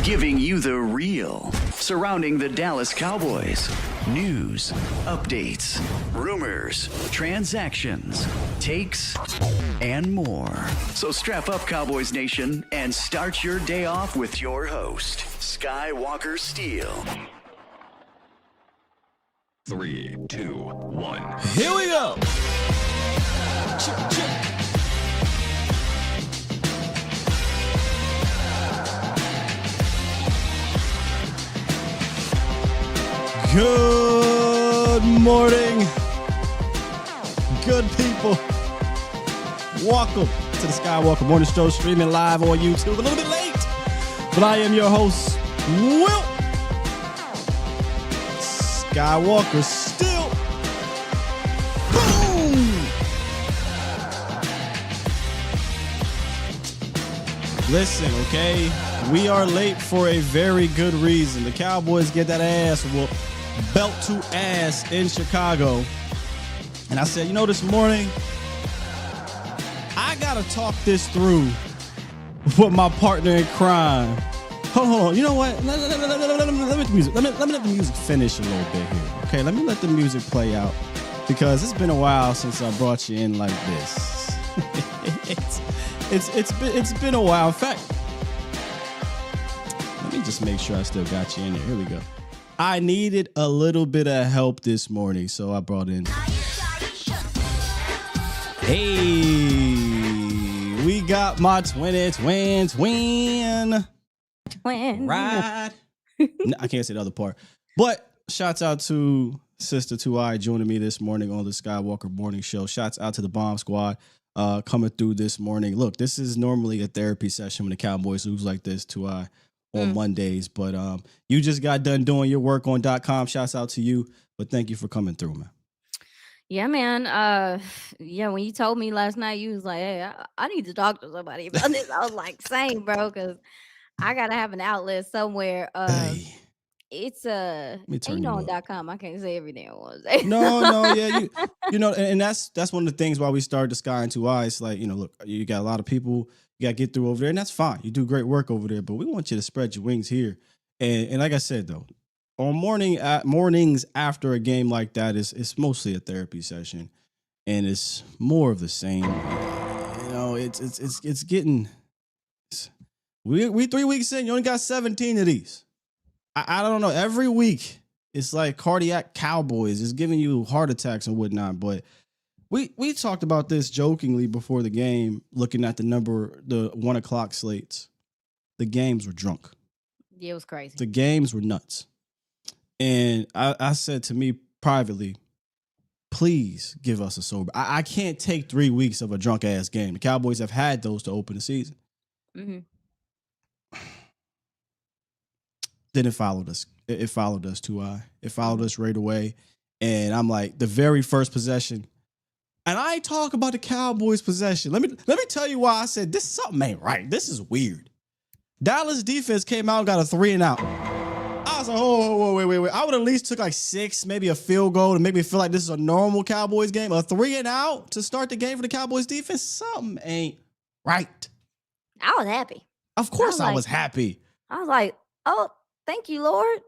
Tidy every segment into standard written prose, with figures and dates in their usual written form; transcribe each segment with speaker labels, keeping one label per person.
Speaker 1: giving you the real surrounding the Dallas Cowboys. News, updates, rumors, transactions, takes, and more. So strap up, Cowboys Nation, and start your day off with your host, Skywalker Steele.
Speaker 2: 3, 2, 1.
Speaker 3: Here we go. Good morning, good people. Welcome to the Skywalker Morning Show, streaming live on YouTube. A little bit late, but I am your host, Will Skywalker. Still, boom. Listen, okay, we are late for a very good reason. The Cowboys get that ass whooped, belt to ass in Chicago. And I said, this morning, I got to talk this through with my partner in crime. Hold on. You know what? Let me let the music finish a little bit here. Okay, let me let the music play out because it's been a while since I brought you in like this. It's been a while. In fact, let me just make sure I still got you in there. Here we go. I needed a little bit of help this morning, so I brought in. Hey, we got my twin. Right. No, I can't say the other part. But shouts out to Sister 2I joining me this morning on the Skywalker Morning Show. Shouts out to the Bomb Squad coming through this morning. Look, this is normally a therapy session when the Cowboys lose like this, 2I. On Mondays, but you just got done doing your work on .com. Shouts out to you, but thank you for coming through, man.
Speaker 4: Yeah, man. When you told me last night, you was like, hey, I need to talk to somebody about this. I was like, same, bro, because I gotta have an outlet somewhere. It's on .com. I can't say everything I want to say.
Speaker 3: No, yeah, and that's one of the things why we started the Sky in 2I. It's like, look, you got a lot of people you got to get through over there, and that's fine. You do great work over there, but we want you to spread your wings here. And like I said, though, on mornings after a game like that, it's mostly a therapy session, and it's more of the same. It's getting. We 3 weeks in, you only got 17 of these. I don't know. Every week, it's like cardiac Cowboys. It's giving you heart attacks and whatnot, but. We talked about this jokingly before the game, looking at the 1 o'clock slates. The games were drunk.
Speaker 4: Yeah, it was crazy.
Speaker 3: The games were nuts. And I said to me privately, please give us a sober. I can't take 3 weeks of a drunk-ass game. The Cowboys have had those to open the season.
Speaker 4: Mm-hmm.
Speaker 3: Then it followed us. It followed us, 2I. It followed us right away. And I'm like, the very first possession, and I ain't talk about the Cowboys' possession. Let me tell you why I said this something ain't right. This is weird. Dallas defense came out and got a 3 and out. I was like, oh, wait. I would at least took like 6, maybe a field goal to make me feel like this is a normal Cowboys game. A 3 and out to start the game for the Cowboys defense. Something ain't right.
Speaker 4: I was happy.
Speaker 3: Of course I was happy.
Speaker 4: I was like, oh, thank you, Lord.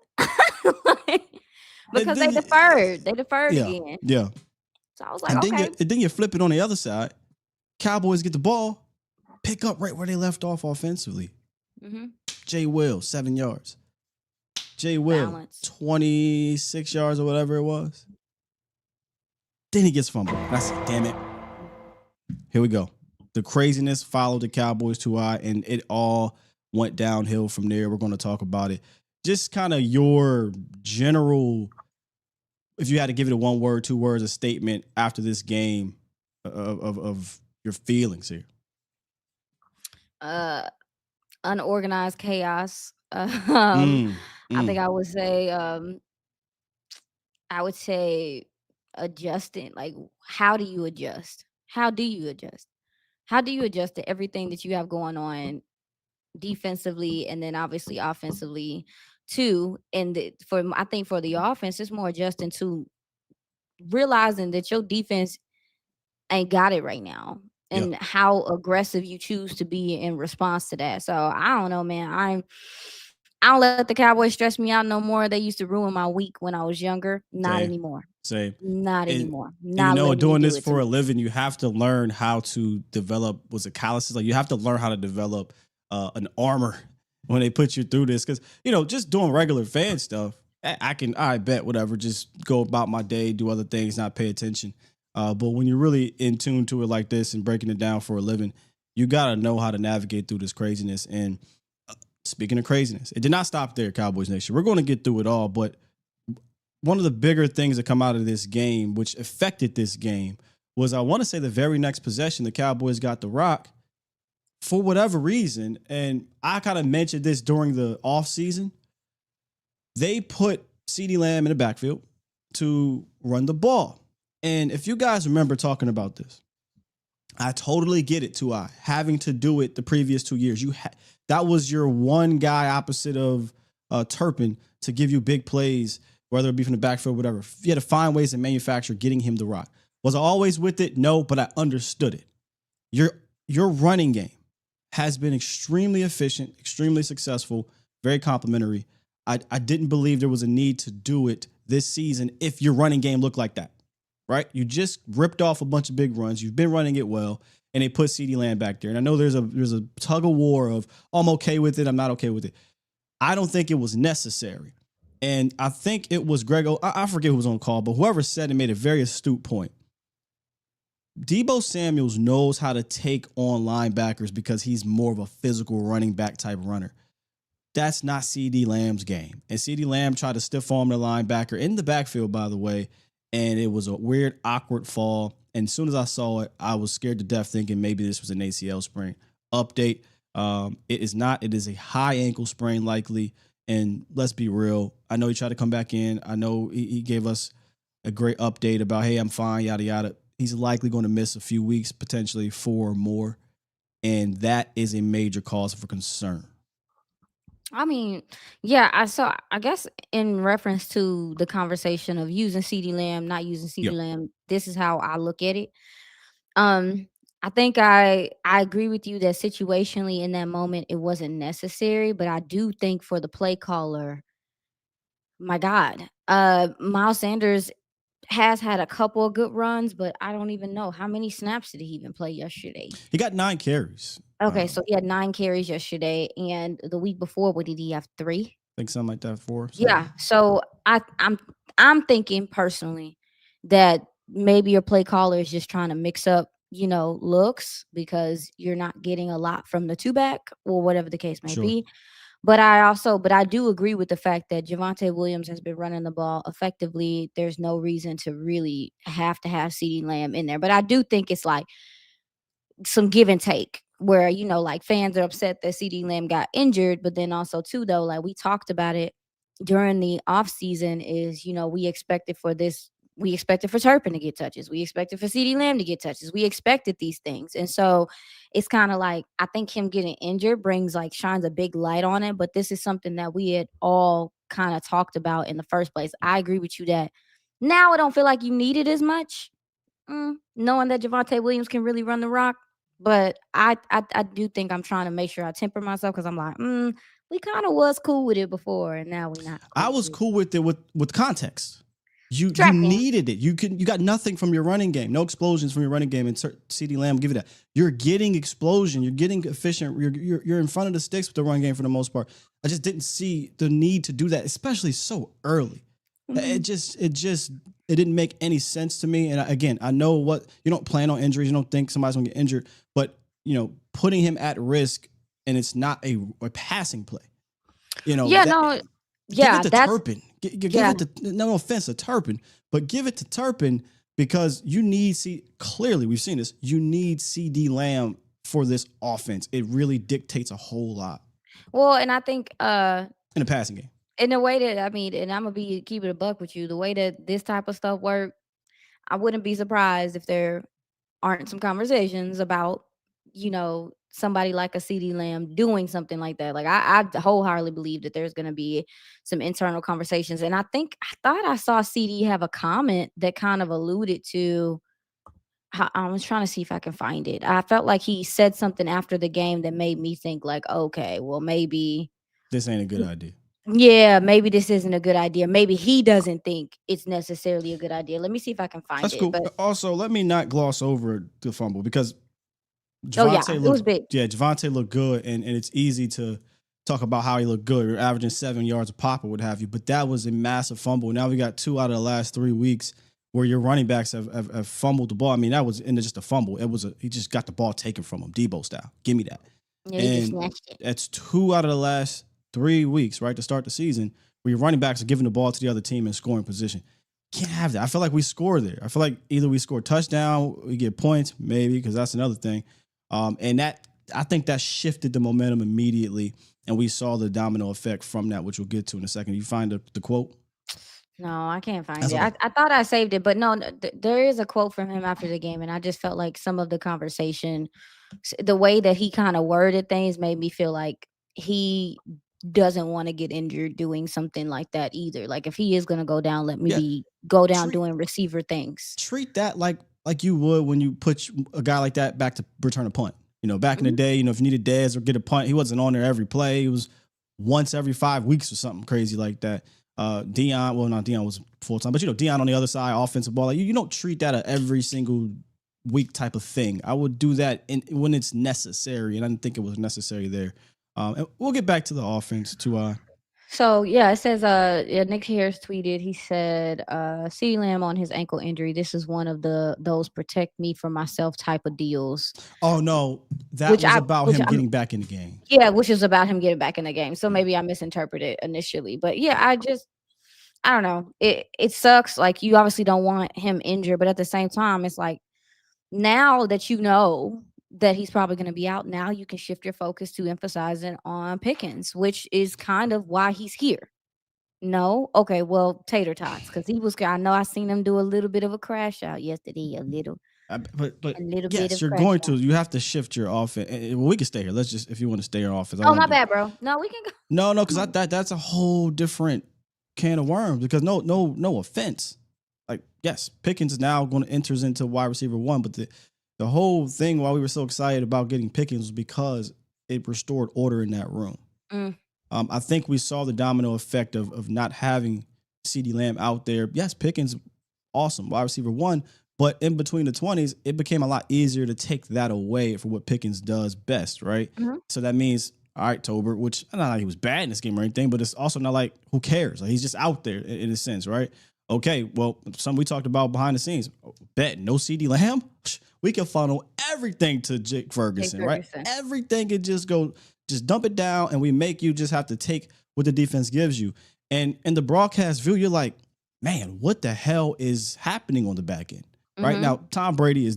Speaker 4: Because they deferred. They deferred again.
Speaker 3: Yeah.
Speaker 4: So I was like, okay.
Speaker 3: Then you flip it on the other side. Cowboys get the ball, pick up right where they left off offensively.
Speaker 4: Mm-hmm.
Speaker 3: Jay Will, 7 yards. Jay Will, 26 yards or whatever it was. Then he gets fumbled. And I said, damn it. Here we go. The craziness followed the Cowboys 2I, and it all went downhill from there. We're going to talk about it. Just kind of your general, if you had to give it a 1 word, 2 words, a statement after this game of your feelings here.
Speaker 4: Unorganized chaos. I think I would say adjusting. Like, how do you adjust? How do you adjust to everything that you have going on defensively and then obviously offensively too? And I think for the offense, it's more adjusting to realizing that your defense ain't got it right now, and how aggressive you choose to be in response to that. So I don't know, man. I don't let the Cowboys stress me out no more. They used to ruin my week when I was younger. Not
Speaker 3: Same,
Speaker 4: anymore.
Speaker 3: same.
Speaker 4: Not
Speaker 3: And
Speaker 4: anymore.
Speaker 3: and
Speaker 4: Not letting them
Speaker 3: doing
Speaker 4: do
Speaker 3: this
Speaker 4: it to
Speaker 3: for a
Speaker 4: me.
Speaker 3: living, you have to learn how to develop. Was it calluses? Like you have to learn how to develop an armor when they put you through this, because just doing regular fan stuff, I can, I bet, whatever, just go about my day, do other things, not pay attention. But when you're really in tune to it like this and breaking it down for a living, you gotta know how to navigate through this craziness. And speaking of craziness, it did not stop there, Cowboys Nation. We're going to get through it all, but one of the bigger things that come out of this game, which affected this game, was, I want to say, the very next possession, the Cowboys got the rock for whatever reason. And I kind of mentioned this during the offseason. They put CeeDee Lamb in the backfield to run the ball. And if you guys remember talking about this, I totally get it, too. Having to do it the previous 2 years. That was your one guy opposite of Turpin to give you big plays, whether it be from the backfield, whatever. You had to find ways to manufacture getting him the rock. Was I always with it? No, but I understood it. Your running game has been extremely efficient, extremely successful, very complimentary. I didn't believe there was a need to do it this season if your running game looked like that, right? You just ripped off a bunch of big runs. You've been running it well, and they put CeeDee Lamb back there. And I know there's a tug of war of, oh, I'm okay with it, I'm not okay with it. I don't think it was necessary. And I think it was Greg, I forget who was on call, but whoever said it made a very astute point. Deebo Samuels knows how to take on linebackers because he's more of a physical running back type runner. That's not CeeDee Lamb's game. And CeeDee Lamb tried to stiff arm the linebacker in the backfield, by the way, and it was a weird, awkward fall. And as soon as I saw it, I was scared to death, thinking maybe this was an ACL sprain. Update, it is not. It is a high ankle sprain, likely. And let's be real. I know he tried to come back in. I know he gave us a great update about, hey, I'm fine, yada, yada. He's likely going to miss a few weeks, potentially 4 or more. And that is a major cause for concern.
Speaker 4: I mean, yeah, I guess in reference to the conversation of using CeeDee Lamb, not using CeeDee
Speaker 3: Yep.
Speaker 4: Lamb, this is how I look at it. Um, I think I agree with you that situationally in that moment it wasn't necessary, but I do think for the play caller, my God, Miles Sanders has had a couple of good runs, but I don't even know how many snaps did he even play yesterday.
Speaker 3: He got 9 carries.
Speaker 4: Okay, so he had 9 carries yesterday, and the week before, what did he have? 3.
Speaker 3: I think something like that, 4. So
Speaker 4: Yeah. So I'm thinking personally that maybe your play caller is just trying to mix up, looks because you're not getting a lot from the two back or whatever the case may
Speaker 3: sure.
Speaker 4: be. But I do agree with the fact that Javonte Williams has been running the ball effectively. There's no reason to really have to have CeeDee Lamb in there. But I do think it's like some give and take where, like fans are upset that CeeDee Lamb got injured, but then also too though, like we talked about it during the off season is, we expected for Turpin to get touches. We expected for CeeDee Lamb to get touches. We expected these things. And so it's kind of like I think him getting injured shines a big light on it. But this is something that we had all kind of talked about in the first place. I agree with you that now I don't feel like you need it as much. Knowing that Javonte Williams can really run the rock. But I do think I'm trying to make sure I temper myself because I'm like, we kind of was cool with it before, and now we're not
Speaker 3: I
Speaker 4: cool
Speaker 3: was
Speaker 4: with it.
Speaker 3: cool with it with context. You
Speaker 4: Tracking.
Speaker 3: needed it. You got nothing from your running game. No explosions from your running game. And CeeDee Lamb, give it that. You're getting explosion. You're getting efficient. You're in front of the sticks with the run game for the most part. I just didn't see the need to do that, especially so early.
Speaker 4: Mhm.
Speaker 3: It didn't make any sense to me. And again, I know what you don't plan on injuries. You don't think somebody's gonna get injured, but putting him at risk, and it's not a passing play.
Speaker 4: Yeah,
Speaker 3: That
Speaker 4: no,
Speaker 3: give it
Speaker 4: yeah,
Speaker 3: to
Speaker 4: that's
Speaker 3: Turpin. Give
Speaker 4: yeah.
Speaker 3: it to, no offense to Turpin, but give it to Turpin because you need clearly we've seen this. You need CeeDee Lamb for this offense. It really dictates a whole lot
Speaker 4: Well, and I think
Speaker 3: in the passing game.
Speaker 4: in the way that I mean, and I'm gonna be keep it a buck with you, the way that this type of stuff work, I wouldn't be surprised if there aren't some conversations about, somebody like a CeeDee Lamb doing something like that. Like I wholeheartedly believe that there's gonna be some internal conversations. And I thought I saw CD have a comment that kind of alluded to I was trying to see if I can find it. I felt like he said something after the game that made me think like, okay, well maybe
Speaker 3: this ain't a good idea.
Speaker 4: Yeah, maybe this isn't a good idea. Maybe he doesn't think it's necessarily a good idea. Let me see if I can find
Speaker 3: That's
Speaker 4: it.
Speaker 3: cool.
Speaker 4: But
Speaker 3: Also, let me not gloss over the fumble because
Speaker 4: oh yeah,
Speaker 3: Javante
Speaker 4: it was
Speaker 3: looked,
Speaker 4: big.
Speaker 3: yeah, Javante looked good, and it's easy to talk about how he looked good. You're averaging 7 yards a pop or what have you, but that was a massive fumble. Now we got 2 out of the last 3 weeks where your running backs have fumbled the ball. I mean, that was in just a fumble. He just got the ball taken from him, Debo style. Give me that.
Speaker 4: Yeah, he just
Speaker 3: And
Speaker 4: snatched it.
Speaker 3: that's 2 out of the last 3 weeks, right, to start the season, where your running backs are giving the ball to the other team in scoring position. Can't have that. I feel like we score there. I feel like either we score touchdown, we get points, maybe, because that's another thing. And that I think that shifted the momentum immediately, and we saw the domino effect from that, which we'll get to in a second. You find the quote?
Speaker 4: No, I can't find
Speaker 3: That's
Speaker 4: it.
Speaker 3: okay.
Speaker 4: I thought I saved it, but no, there is a quote from him after the game, and I just felt like some of the conversation, the way that he kind of worded things, made me feel like he doesn't want to get injured doing something like that either. Like if he is gonna go down, let me
Speaker 3: Yeah.
Speaker 4: go down
Speaker 3: Treat
Speaker 4: doing receiver things.
Speaker 3: treat that like you would when you put a guy like that back to return a punt. Back in the
Speaker 4: Mhm.
Speaker 3: day, if you needed Dez or get a punt, he wasn't on there every play. He was once every 5 weeks or something crazy like that. Dion, well, not Dion was full time, but Dion on the other side, offensive ball. Like you don't treat that a every single week type of thing. I would do that when it's necessary, and I didn't think it was necessary there. And we'll get back to the offense to
Speaker 4: So yeah, it says yeah, Nick Harris tweeted, he said, CeeDee Lamb on his ankle injury. This is one of those protect me from myself type of deals.
Speaker 3: Oh no, that
Speaker 4: Which
Speaker 3: was
Speaker 4: I
Speaker 3: about
Speaker 4: which
Speaker 3: him
Speaker 4: I'm
Speaker 3: getting back in the game.
Speaker 4: Yeah, which is about him getting back in the game. So
Speaker 3: Yeah.
Speaker 4: maybe I misinterpreted initially. But yeah, I don't know. It sucks. Like you obviously don't want him injured, but at the same time, it's like now that you know that he's probably going to be out, now you can shift your focus to emphasizing on Pickens, which is kind of why he's here. No, okay, well, tater tots, because he was. I know I seen him do a little bit of a crash out yesterday,
Speaker 3: But
Speaker 4: a little bit
Speaker 3: yes,
Speaker 4: of
Speaker 3: you're
Speaker 4: crash
Speaker 3: going
Speaker 4: out.
Speaker 3: to. You have to shift your offense. Well, we can stay here. Let's just if you want to stay in offense, I
Speaker 4: Oh, my
Speaker 3: want to.
Speaker 4: bad, bro. No, we can go.
Speaker 3: No, because
Speaker 4: Come on.
Speaker 3: that's a whole different can of worms. Because no offense. Like yes, Pickens is now going to enters into wide receiver one, but the whole thing why we were so excited about getting Pickens was because it restored order in that room.
Speaker 4: Mm,
Speaker 3: I think we saw the domino effect of not having CeeDee Lamb out there. Yes, Pickens, awesome wide receiver one, but in between the 20s, it became a lot easier to take that away for what Pickens does best, right?
Speaker 4: mhm.
Speaker 3: So that means, all right, Tolbert, which I not like he was bad in this game or anything, but it's also not like who cares? Like he's just out there in a sense, right? Okay, well, some we talked about behind the scenes. Bet no CeeDee Lamb, we can funnel everything to Jake
Speaker 4: Jake
Speaker 3: Ferguson, right?
Speaker 4: Ferguson.
Speaker 3: Everything could just dump it down, and we make you just have to take what the defense gives you. And in the broadcast view, you're like, man, what the hell is happening on the back end? Right
Speaker 4: Mhm.
Speaker 3: now, Tom Brady is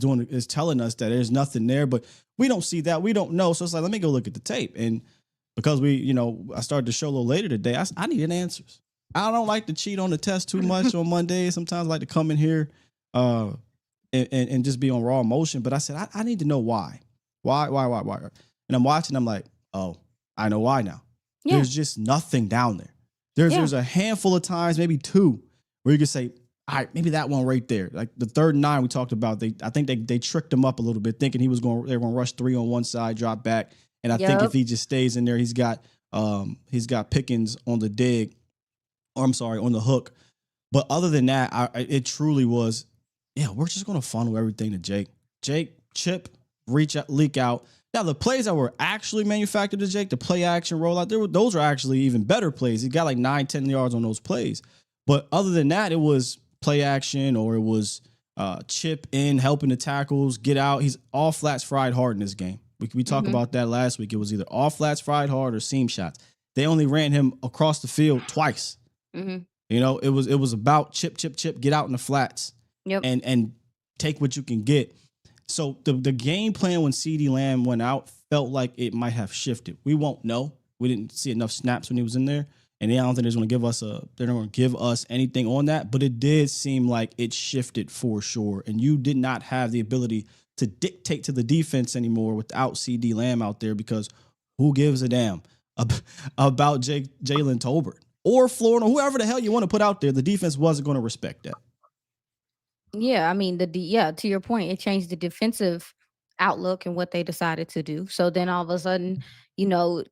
Speaker 3: telling us that there's nothing there, but we don't see that. We don't know. So it's like, let me go look at the tape. And because I started the show a little later today, I needed answers. I don't like to cheat on the test too much on Monday. Sometimes I like to come in here uh, and just be on raw emotion. But I said, I need to know why. Why? And I'm watching, I'm like, oh, I know why now.
Speaker 4: Yeah.
Speaker 3: There's just nothing down there.
Speaker 4: Yeah.
Speaker 3: There's a handful of times, maybe two, where you can say, all right, maybe that one right there. Like the 3rd and 9 we talked about, I think they tricked him up a little bit, thinking they were going to rush 3 on one side, drop back. And I think if
Speaker 4: Yep.
Speaker 3: he just stays in there, he's got Pickens on the dig, or I'm sorry, on the hook. But other than that, it truly was, yeah, we're just going to funnel everything to Jake. Jake, chip, reach out, leak out. Now, the plays that were actually manufactured to Jake, the play action rollout, those are actually even better plays. He got like 9-10 yards on those plays. But other than that, it was play action, or it was chip in, helping the tackles, get out. He's all flats fried hard in this game. We talked
Speaker 4: Mhm.
Speaker 3: about that last week. It was either all flats fried hard or seam shots. They only ran him across the field twice.
Speaker 4: Mhm.
Speaker 3: It was about chip, get out in the flats
Speaker 4: Yep.
Speaker 3: and take what you can get. So the game plan when CeeDee Lamb went out felt like it might have shifted. We won't know. We didn't see enough snaps when he was in there, and I don't think they're going to give us anything on that. But it did seem like it shifted for sure, and you did not have the ability to dictate to the defense anymore without CeeDee Lamb out there, because who gives a damn about Jalen Tolbert or Florida, whoever the hell you want to put out there? The defense wasn't going to respect that.
Speaker 4: Yeah, I mean yeah, to your point, it changed the defensive outlook and what they decided to do. So then all of a sudden, you know,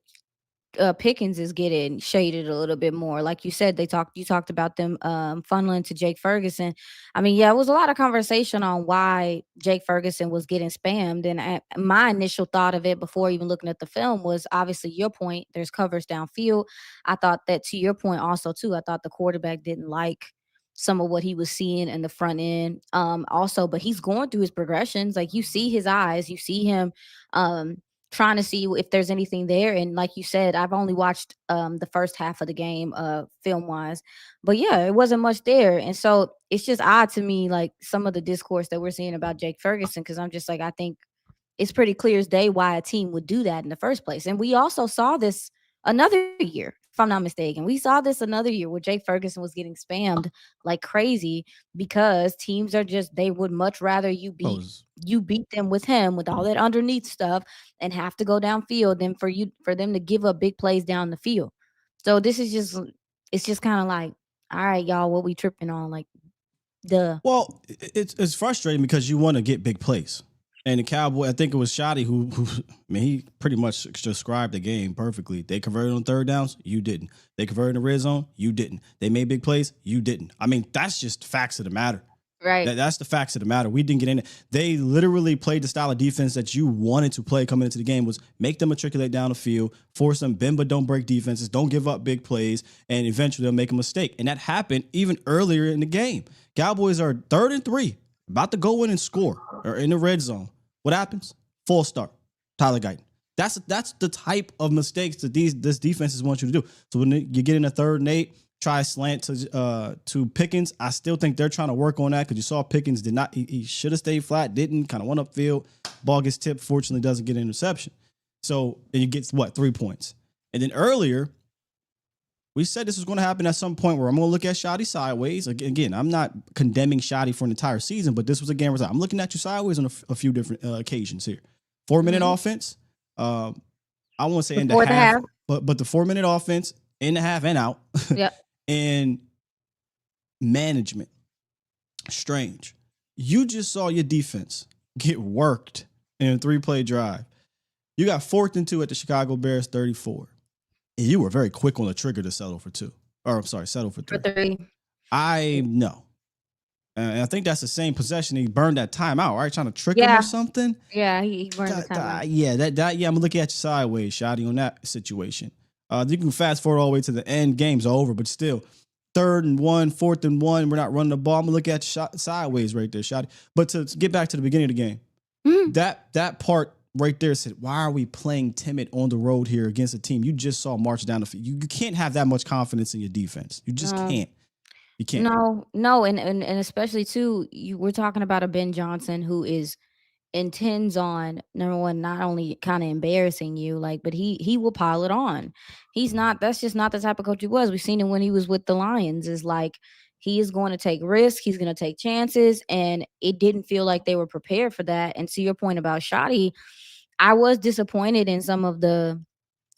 Speaker 4: Pickens is getting shaded a little bit more. Like you said, you talked about them funneling to Jake Ferguson. I mean, yeah, it was a lot of conversation on why Jake Ferguson was getting spammed. And my initial thought of it before even looking at the film was obviously your point. There's covers downfield. I thought that, to your point also too, I thought the quarterback didn't like some of what he was seeing in the front end. Also, but he's going through his progressions. Like you see his eyes, you see him trying to see if there's anything there. And like you said, I've only watched the first half of the game film wise, but yeah, it wasn't much there. And so it's just odd to me, like some of the discourse that we're seeing about Jake Ferguson, because I'm just like, I think it's pretty clear as day why a team would do that in the first place. And we also saw this another year, if I'm not mistaken. We saw this another year where Jake Ferguson was getting spammed like crazy because teams are just, they would much rather you beat them with him with all that underneath stuff and have to go downfield than for them to give up big plays down the field. So this is just, it's just kind of like, all right, y'all, what we tripping on? Like, duh.
Speaker 3: Well, it's frustrating because you want to get big plays. And the Cowboy, I think it was Shoddy who I mean, he pretty much described the game perfectly. They converted on third downs, you didn't. They converted in the red zone, you didn't. They made big plays, you didn't. I mean, that's just facts of the matter.
Speaker 4: Right.
Speaker 3: That's the facts of the matter. We didn't get in it. They literally played the style of defense that you wanted to play coming into the game, was make them matriculate down the field, force them, bend but don't break defenses, don't give up big plays, and eventually they'll make a mistake. And that happened even earlier in the game. Cowboys are 3rd and 3, about to go in and score, or in the red zone. What happens? False start. Tyler Guyton. That's the type of mistakes that this defenses want you to do. So when you get in a 3rd and 8, try a slant to Pickens. I still think they're trying to work on that because you saw Pickens did not. He should have stayed flat. Didn't. Kind of went upfield. Ball gets tipped. Fortunately, doesn't get an interception. So and you get 3 points. And then earlier, we said this was going to happen at some point where I'm going to look at Shoddy sideways. Again, I'm not condemning Shoddy for an entire season, but this was a game where I'm looking at you sideways on a few different occasions here. 4-minute offense. I won't say in the half, but the 4-minute offense in the half and out.
Speaker 4: Yep.
Speaker 3: And management. Strange. You just saw your defense get worked in a 3-play drive. You got 4th and 2 at the Chicago Bears 34. And you were very quick on the trigger to settle for 2. Or I'm sorry, settle for 3.
Speaker 4: For 3.
Speaker 3: I know. And I think that's the same possession. He burned that timeout, right? Trying to trick him or something.
Speaker 4: Yeah, he burned the timeout.
Speaker 3: Yeah, I'm looking at you sideways, Shoddy, on that situation. You can fast forward all the way to the end. Game's over, but still, 3rd and 1, 4th and 1. We're not running the ball. I'm gonna look at you sideways right there, Shoddy. But to get back to the beginning of the game, that part right there said, why are we playing timid on the road here against a team you just saw march down the field? You can't have that much confidence in your defense. You just can't. You can't.
Speaker 4: No, and especially too, we're talking about a Ben Johnson who intends on, number one, not only kind of embarrassing you, like, but he will pile it on. That's just not the type of coach he was. We've seen him when he was with the Lions, is like he is going to take risks, he's going to take chances, and it didn't feel like they were prepared for that. And to your point about Shoddy, I was disappointed in some of the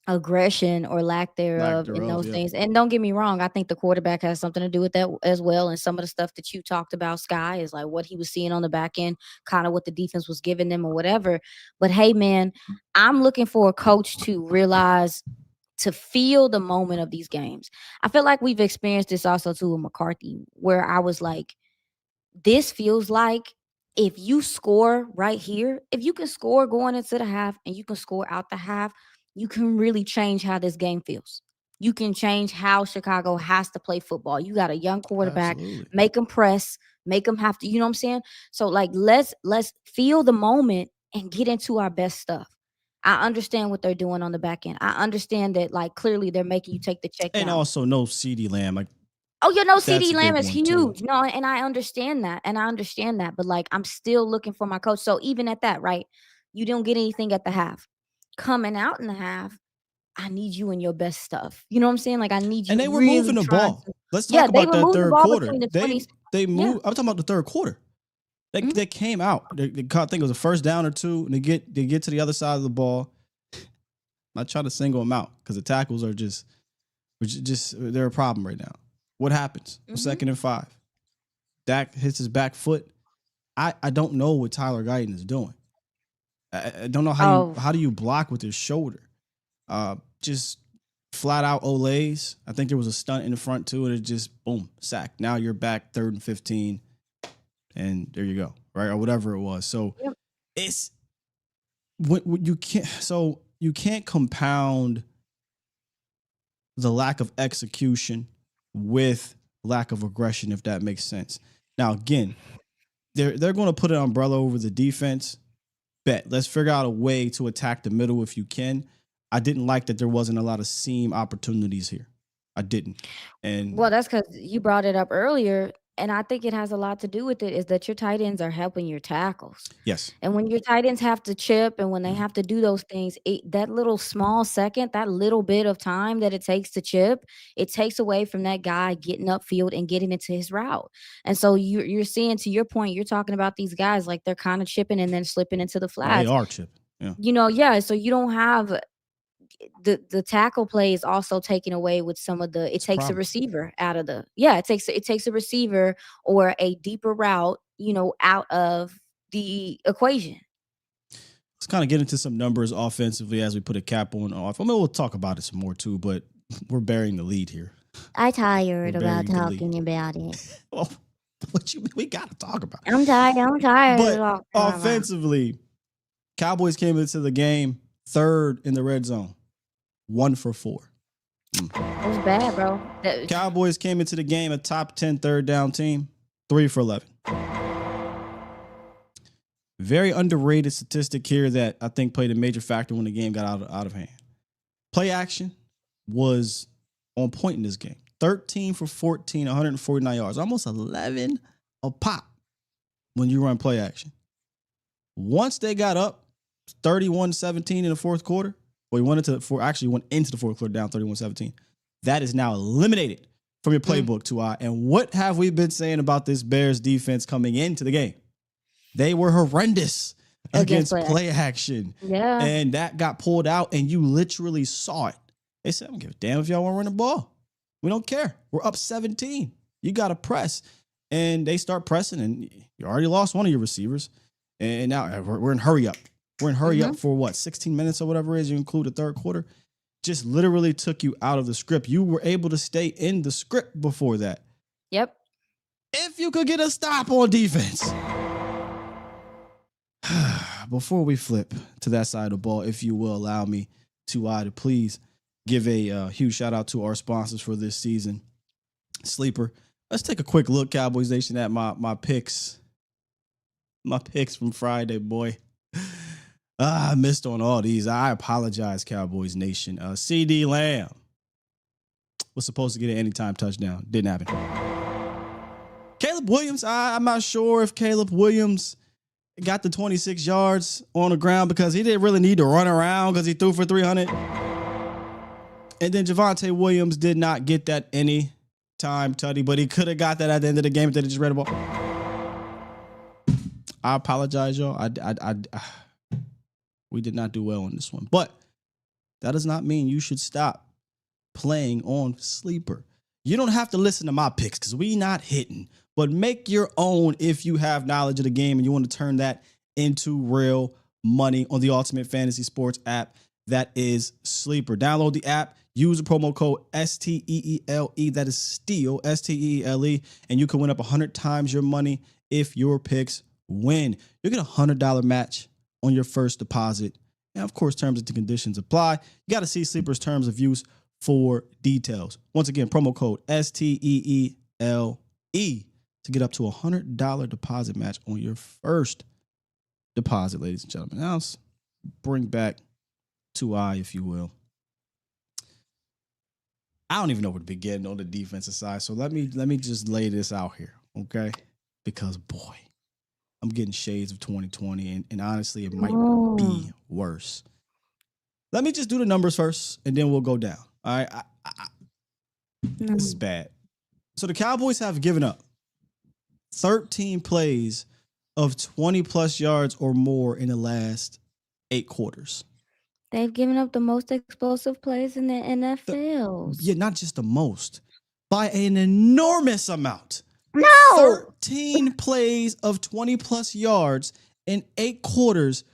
Speaker 4: aggression or lack thereof in those things. And don't get me wrong, I think the quarterback has something to do with that as well. And some of the stuff that you talked about, Sky, is like what he was seeing on the back end, kind of what the defense was giving them or whatever. But hey, man, I'm looking for a coach to realize, to feel the moment of these games. I feel like we've experienced this also too with McCarthy, where I was like, this feels like if you score right here, if you can score going into the half and you can score out the half, you can really change how this game feels. You can change how Chicago has to play football. You got a young quarterback, make them press, make them have to, you know what I'm saying? So like, let's feel the moment and get into our best stuff. I understand what they're doing on the back end. I understand that, like, clearly they're making you take the check
Speaker 3: and
Speaker 4: down.
Speaker 3: also no CeeDee Lamb. Like,
Speaker 4: oh, CeeDee Lamb is huge. No, and I understand that. But like, I'm still looking for my coach. So even at that, right? You don't get anything at the half. Coming out in the half, I need you in your best stuff. You know what I'm saying? Like, I need you.
Speaker 3: And they were
Speaker 4: really
Speaker 3: moving the ball. Let's talk
Speaker 4: they
Speaker 3: about that
Speaker 4: moved the
Speaker 3: third
Speaker 4: ball
Speaker 3: quarter.
Speaker 4: between the 20s.
Speaker 3: They moved. I'm talking about the third quarter. They came out. They caught, I think it was a first down or two, and they get to the other side of the ball. I'm not trying to single them out because the tackles are just they're a problem right now. What happens? 2nd and 5. Dak hits his back foot. I don't know what Tyler Guyton is doing. I don't know how do you block with his shoulder. flat out olays. I think there was a stunt in the front too, and it just boom, sack. Now you're back 3rd and 15, and there you go, right, or whatever it was. So
Speaker 4: Yep.
Speaker 3: it's when you can't. So you can't compound the lack of execution with lack of aggression, if that makes sense. Now, again, they're going to put an umbrella over the defense. Bet. Let's figure out a way to attack the middle if you can. I didn't like that there wasn't a lot of seam opportunities here. I didn't. And
Speaker 4: Well, that's because you brought it up earlier, and I think it has a lot to do with it, is that your tight ends are helping your tackles.
Speaker 3: yes,
Speaker 4: And when your tight ends have to chip and when they have to do those things, that little small second, that little bit of time that it takes to chip, it takes away from that guy getting upfield and getting into his route. And so you're seeing, to your point, you're talking about these guys like they're kind of chipping and then slipping into the
Speaker 3: they
Speaker 4: flats.
Speaker 3: are chipping. Yeah.
Speaker 4: Yeah. So you don't have the tackle play is also taken away with some of it
Speaker 3: It's a
Speaker 4: takes a
Speaker 3: problem.
Speaker 4: receiver out of it takes a receiver or a deeper route, out of the equation.
Speaker 3: Let's kind of get into some numbers offensively as we put a cap on off. I mean, we'll talk about it some more too, but we're burying the lead here.
Speaker 4: I'm tired
Speaker 3: We're
Speaker 4: about
Speaker 3: burying the
Speaker 4: talking
Speaker 3: lead.
Speaker 4: about it.
Speaker 3: Well, what you mean? We got to talk about it.
Speaker 4: I'm tired of
Speaker 3: But
Speaker 4: talking about it.
Speaker 3: offensively, Cowboys came into the game 3rd in the red zone, 1 for 4.
Speaker 4: It was bad, bro.
Speaker 3: Cowboys came into the game a top 10 third down team, 3 for 11. Very underrated statistic here that I think played a major factor when the game got out of hand. Play action was on point in this game. 13 for 14, 149 yards, almost 11 a pop when you run play action. Once they got up 31-17 in the fourth quarter, well, went into the fourth quarter down 31-17. That is now eliminated from your playbook, Tuai. And what have we been saying about this Bears defense coming into the game? They were horrendous against play action.
Speaker 4: Yeah.
Speaker 3: And that got pulled out, and you literally saw it. They said, I don't give a damn if y'all want to run the ball. We don't care. We're up 17. You got to press. And they start pressing, and you already lost one of your receivers. And now we're in hurry up. We're in hurry up for 16 minutes or whatever it is. You include the third quarter. Just literally took you out of the script. You were able to stay in the script before that.
Speaker 4: Yep.
Speaker 3: If you could get a stop on defense. Before we flip to that side of the ball, if you will allow me to please give a huge shout out to our sponsors for this season. Sleeper. Let's take a quick look, Cowboys Nation, at my picks. My picks from Friday, boy. I missed on all these. I apologize, Cowboys Nation. CeeDee Lamb was supposed to get an anytime touchdown. Didn't happen. Caleb Williams, I'm not sure if Caleb Williams got the 26 yards on the ground because he didn't really need to run around because he threw for 300. And then Javonte Williams did not get that any time tutty, but he could have got that at the end of the game if they just ran the ball. I apologize, y'all. We did not do well on this one. But that does not mean you should stop playing on Sleeper. You don't have to listen to my picks because we not hitting. But make your own if you have knowledge of the game and you want to turn that into real money on the Ultimate Fantasy Sports app. That is Sleeper. Download the app. Use the promo code STEELE. That is STEEL, STEELE. And you can win up 100 times your money if your picks win. You get a $100 match on your first deposit. And of course, terms and conditions apply. You got to see Sleeper's terms of use for details. Once again, promo code STEELE to get up to a $100 deposit match on your first deposit, ladies and gentlemen. Now let's bring back Tuai, if you will. I don't even know where to begin on the defensive side. So let me just lay this out here, okay? Because boy, I'm getting shades of 2020, and honestly, it might be worse. Let me just do the numbers first, and then we'll go down. All right, this is bad. So the Cowboys have given up 13 plays of 20-plus yards or more in the last 8 quarters.
Speaker 4: They've given up the most explosive plays in the NFL.
Speaker 3: Yeah, not just the most, by an enormous amount.
Speaker 4: No!
Speaker 3: 13 plays of 20-plus yards in 8 quarters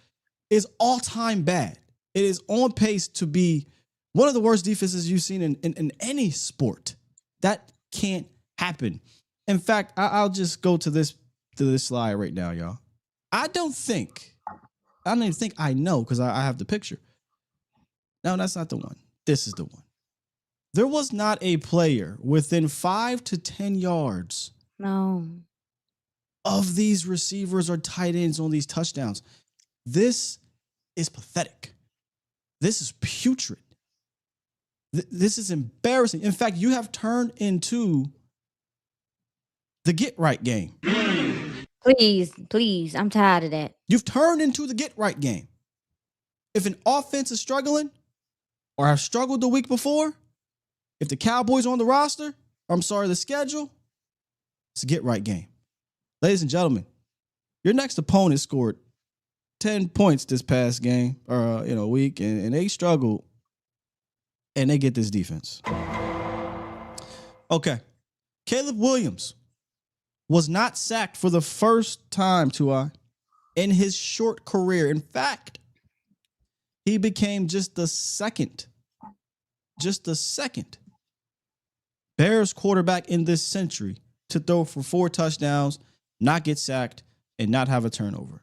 Speaker 3: is all-time bad. It is on pace to be One of the worst defenses you've seen in any sport. That can't happen. In fact, I'll just go to this slide right now, y'all. I don't even think I know because I have the picture. No, that's not the one. This is the one. There was not a player within 5 to 10 yards
Speaker 4: No.
Speaker 3: of these receivers or tight ends on these touchdowns. This is pathetic. This is putrid. This is embarrassing. In fact, you have turned into the get right game.
Speaker 4: Please. I'm tired of that.
Speaker 3: You've turned into the get right game. If an offense is struggling or have struggled the week before, if the Cowboys on the roster, the schedule, it's a get right game. Ladies and gentlemen, your next opponent scored 10 points this past game or week, and they struggled, and they get this defense. Okay. Caleb Williams was not sacked for the first time, in his short career. In fact, he became just the second Bears quarterback in this century to throw for 4 touchdowns, not get sacked, and not have a turnover.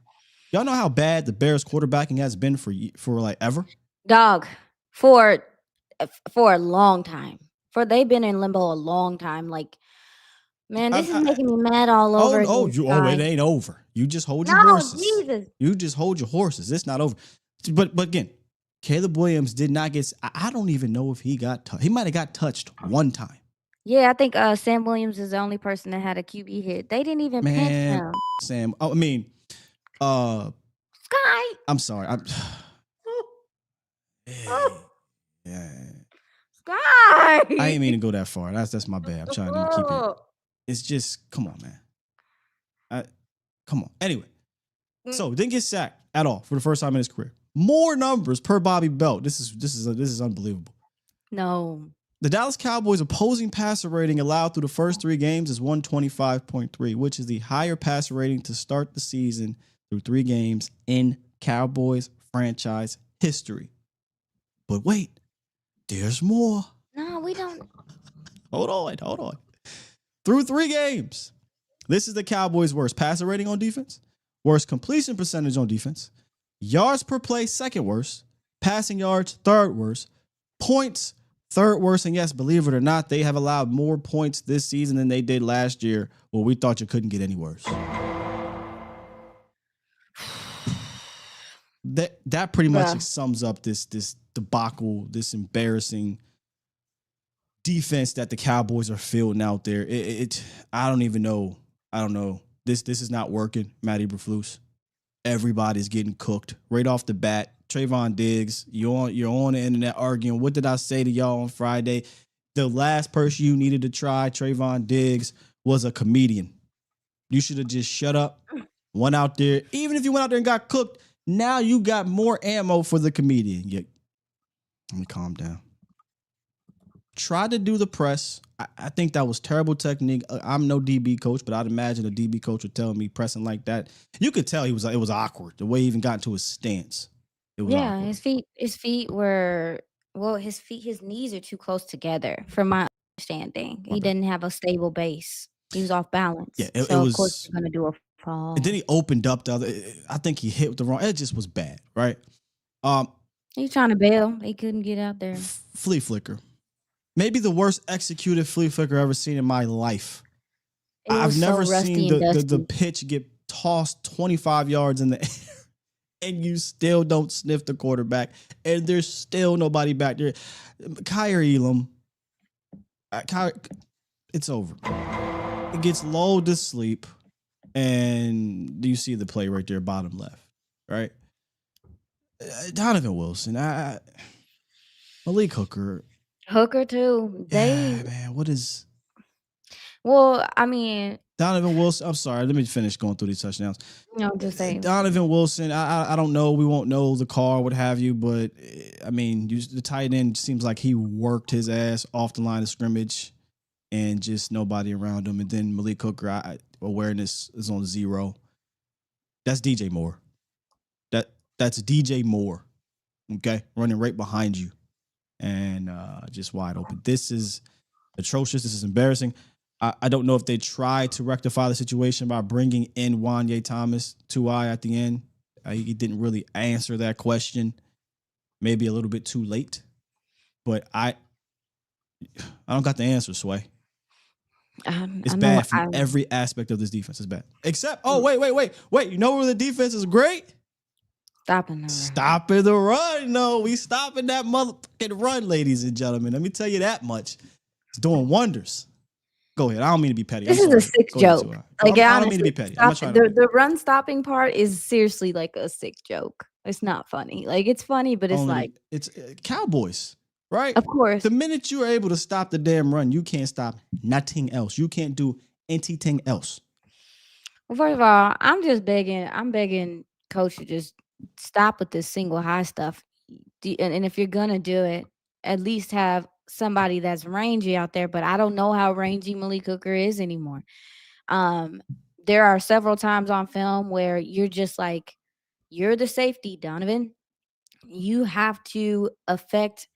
Speaker 3: Y'all know how bad the Bears quarterbacking has been for like ever?
Speaker 4: Dog, for a long time. They've been in limbo a long time. Like, man, this is making me mad all over again.
Speaker 3: It ain't over. You just hold your
Speaker 4: No,
Speaker 3: horses.
Speaker 4: Jesus.
Speaker 3: You just hold your horses. It's not over. But again, Caleb Williams did not get. I don't even know if he got touched. He might have got touched one time.
Speaker 4: Yeah, I think Sam Williams is the only person that had a QB hit. They didn't even pinch him.
Speaker 3: Sam. Oh, I mean,
Speaker 4: Sky.
Speaker 3: I'm sorry. Yeah.
Speaker 4: Sky.
Speaker 3: I ain't mean to go that far. That's my bad. I'm trying to keep it. It's just, come on, man. Come on. Anyway, so didn't get sacked at all for the first time in his career. More numbers per Bobby Belt. This is unbelievable.
Speaker 4: No.
Speaker 3: The Dallas Cowboys opposing passer rating allowed through the first 3 games is 125.3, which is the higher passer rating to start the season through 3 games in Cowboys franchise history. But wait, there's more.
Speaker 4: No, we don't.
Speaker 3: Hold on. Through 3 games, this is the Cowboys' worst passer rating on defense, worst completion percentage on defense, yards per play, second worst, passing yards, third worst, points, third worst. And yes, believe it or not, they have allowed more points this season than they did last year, where we thought you couldn't get any worse. That pretty much sums up this debacle, this embarrassing defense that the Cowboys are fielding out there. I don't even know. I don't know. This is not working, Matt Eberflus. Everybody's getting cooked right off the bat. Trayvon Diggs, you're on the internet arguing. What did I say to y'all on Friday? The last person you needed to try, Trayvon Diggs, was a comedian. You should have just shut up, went out there. Even if you went out there and got cooked, now you got more ammo for the comedian. Let me calm down. Tried to do the press. I think that was terrible technique. I'm no DB coach, but I'd imagine a DB coach would tell me pressing like that. You could tell it was awkward. The way he even got into his stance. It was awkward.
Speaker 4: His feet were his knees are too close together from my understanding. He didn't have a stable base. He was off balance.
Speaker 3: Yeah,
Speaker 4: it was, of course he's gonna do a fall.
Speaker 3: And then he opened up the other. I think he hit with the wrong. It just was bad, right?
Speaker 4: He's trying to bail. He couldn't get out there.
Speaker 3: Flea flicker. Maybe the worst executed flea flicker I've ever seen in my life. I've never seen the pitch get tossed 25 yards in the air and you still don't sniff the quarterback and there's still nobody back there. Kyrie Elam, it's over. It gets lulled to sleep and you see the play right there, bottom left, right? Donovan Wilson, Malik Hooker.
Speaker 4: Hooker too.
Speaker 3: Man, what is?
Speaker 4: Well, I mean,
Speaker 3: Donovan Wilson. I'm sorry. Let me finish going through these touchdowns.
Speaker 4: No, just saying.
Speaker 3: Donovan Wilson. I don't know. We won't know the car, what have you. But I mean, the tight end seems like he worked his ass off the line of scrimmage, and just nobody around him. And then Malik Hooker, awareness is on 0. That's DJ Moore. That's DJ Moore. Okay, running right behind you. and just wide open. This is atrocious. This is embarrassing. I don't know if they tried to rectify the situation by bringing in Wanye Thomas to at the end. He didn't really answer that question. Maybe a little bit too late, but I don't got the answer, Sway. It's
Speaker 4: I know.
Speaker 3: bad from every aspect of this defense. It's bad. Except, wait. You know where the defense is great? Stopping the run. No, we stopping that motherfucking run, ladies and gentlemen. Let me tell you that much. It's doing wonders. Go ahead. I don't mean to be petty.
Speaker 4: This is a sick joke. Like,
Speaker 3: I don't mean to be petty.
Speaker 4: The run stopping part is seriously like a sick joke. It's not funny. Like, it's funny, but
Speaker 3: it's Cowboys, right?
Speaker 4: Of course.
Speaker 3: The minute you are able to stop the damn run, you can't stop nothing else. You can't do anything else.
Speaker 4: Well, first of all, I'm begging coach to just stop with this single high stuff. And if you're gonna do it, at least have somebody that's rangy out there. But I don't know how rangy Malik Hooker is anymore. There are several times on film where you're just like, you're the safety, Donovan. You have to affect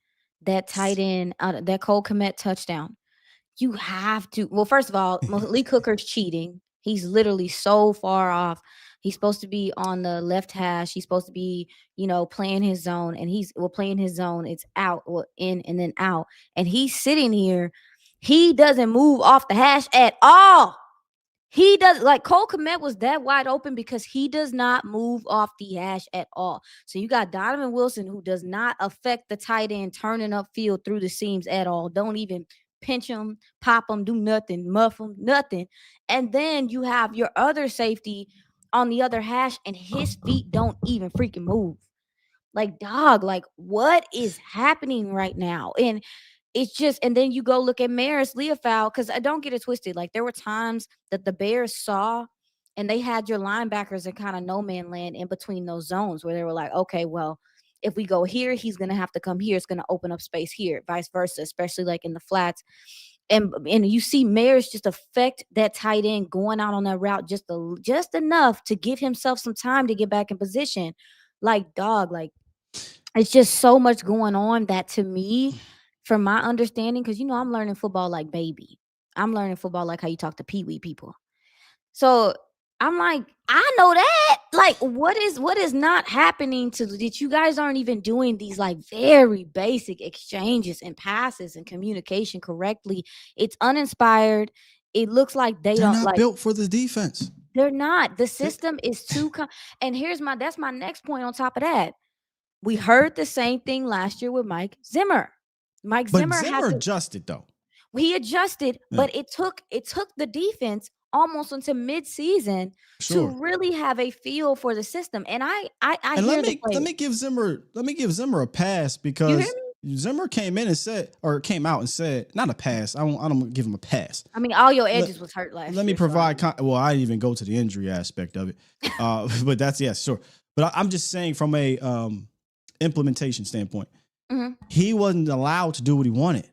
Speaker 4: that tight end, that Cole Kmet touchdown. You have to. Well, first of all, Malik Hooker's cheating. He's literally so far off. He's supposed to be on the left hash. He's supposed to be, playing his zone, and playing his zone. It's out or in and then out. And he's sitting here. He doesn't move off the hash at all. He does, like, Cole Kmet was that wide open because he does not move off the hash at all. So you got Donovan Wilson, who does not affect the tight end turning upfield through the seams at all. Don't even pinch him, pop him, do nothing, muff him, nothing. And then you have your other safety on the other hash, and his feet don't even freaking move. Like, dog, like, what is happening right now? And it's just, and then you go look at Maris Leofow, because I don't get it twisted. Like, there were times that the Bears saw, and they had your linebackers in kind of no man land in between those zones where they were like, okay, well, if we go here, he's going to have to come here. It's going to open up space here, vice versa, especially like in the flats. And you see Maris just affect that tight end going out on that route just enough to give himself some time to get back in position. Like, dog, like, it's just so much going on that, to me, from my understanding, because I'm learning football like baby. I'm learning football like how you talk to peewee people. So I'm like, I know that. Like, what is not happening to that you guys aren't even doing these like very basic exchanges and passes and communication correctly? It's uninspired. It looks like they're not
Speaker 3: built for this defense.
Speaker 4: They're not. The system is too and that's my next point on top of that. We heard the same thing last year with Mike Zimmer. But Zimmer
Speaker 3: adjusted though.
Speaker 4: He adjusted, but it took the defense almost until mid-season to really have a feel for the system. And let
Speaker 3: me give Zimmer a pass, because Zimmer came out and said, not a pass. I don't give him a pass.
Speaker 4: I mean, all your edges was hurt last year.
Speaker 3: Let me provide. Well, I didn't even go to the injury aspect of it, but that's sure. But I'm just saying from a implementation standpoint, he wasn't allowed to do what he wanted.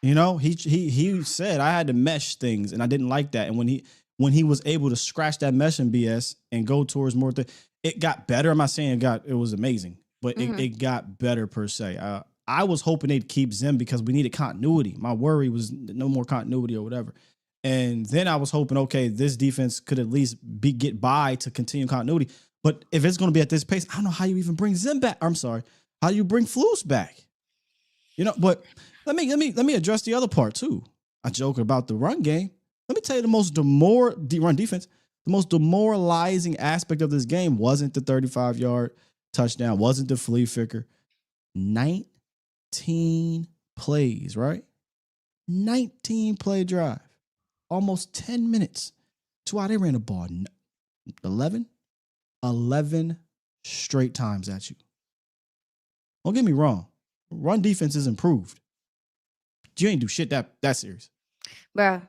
Speaker 3: He said I had to mesh things, and I didn't like that. And when he was able to scratch that meshing BS and go towards more it got better. I'm not saying it was amazing, but it got better per se. I was hoping they'd keep Zim because we needed continuity. My worry was no more continuity or whatever. And then I was hoping, okay, this defense could at least get by to continue continuity. But if it's going to be at this pace, I don't know how you even bring Zim back. I'm sorry, how do you bring Flus back? But let me address the other part too. I joke about the run game. Let me tell you, run defense. The most demoralizing aspect of this game wasn't the 35-yard touchdown, wasn't the flea flicker. 19 plays, right? 19 play drive, almost 10 minutes. They ran the ball 11 straight times at you. Don't get me wrong. Run defense is improved. You ain't do shit that serious.
Speaker 4: Bruh.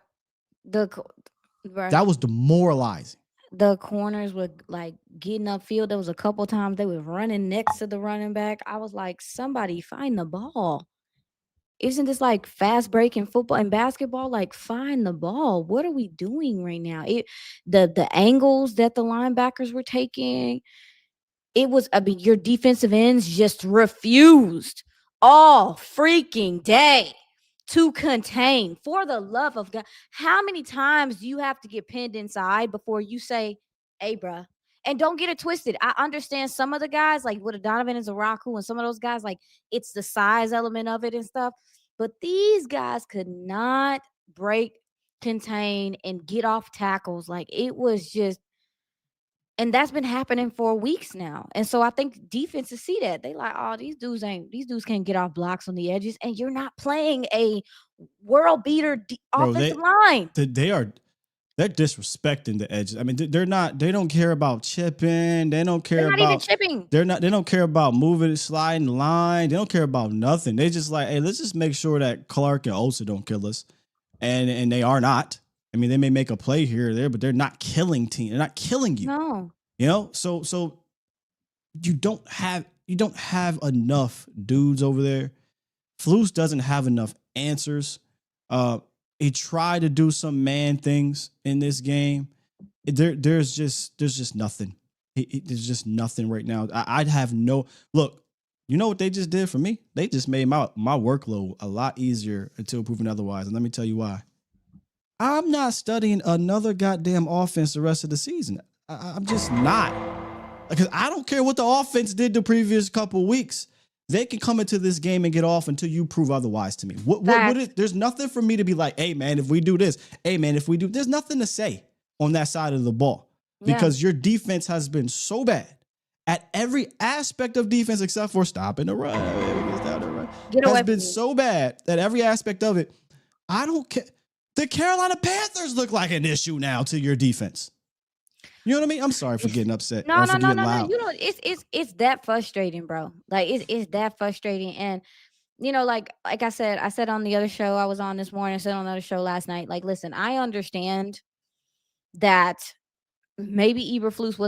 Speaker 3: That was demoralizing.
Speaker 4: The corners were like getting upfield. There was a couple times they were running next to the running back. I was like, somebody find the ball. Isn't this like fast breaking football and basketball? Like, find the ball. What are we doing right now? The angles that the linebackers were taking, your defensive ends just refused. all freaking day to contain. For the love of God, how many times do you have to get pinned inside before you say, hey, bruh? And don't get it twisted. I understand some of the guys, like with a Donovan and Zaraku and some of those guys, like it's the size element of it and stuff. But these guys could not break, contain, and get off tackles. Like it was just, and that's been happening for weeks now. And so I think defenses see that. They like, oh, these dudes can't get off blocks on the edges. And you're not playing a world beater
Speaker 3: Bro,
Speaker 4: offensive line.
Speaker 3: they're disrespecting the edges. I mean, they're not. They don't care about chipping. They don't care
Speaker 4: They're not even
Speaker 3: about
Speaker 4: chipping.
Speaker 3: They're not. They don't care about moving, sliding the line. They don't care about nothing. They just like, hey, let's just make sure that Clark and Osa don't kill us, and they are not. I mean, they may make a play here or there, but they're not killing team. They're not killing you.
Speaker 4: No.
Speaker 3: You know, so you don't have enough dudes over there. Flus doesn't have enough answers. He tried to do some man things in this game. There's just nothing. There's just nothing right now. I'd have no look. You know what they just did for me? They just made my workload a lot easier until proven otherwise. And let me tell you why. I'm not studying another goddamn offense the rest of the season. I'm just not. Because I don't care what the offense did the previous couple of weeks. They can come into this game and get off until you prove otherwise to me. There's nothing for me to be like, hey, man, if we do this, hey, man, if we do, there's nothing to say on that side of the ball. Because your defense has been so bad at every aspect of defense except for stopping the run. Has been so bad at every aspect of it. I don't care. The Carolina Panthers look like an issue now to your defense. You know what I mean? I'm sorry for getting upset.
Speaker 4: No. You know, it's that frustrating, bro. Like it's that frustrating. And you know, like I said on the other show I was on this morning, I said on another show last night. Like, listen, I understand that maybe Eberflus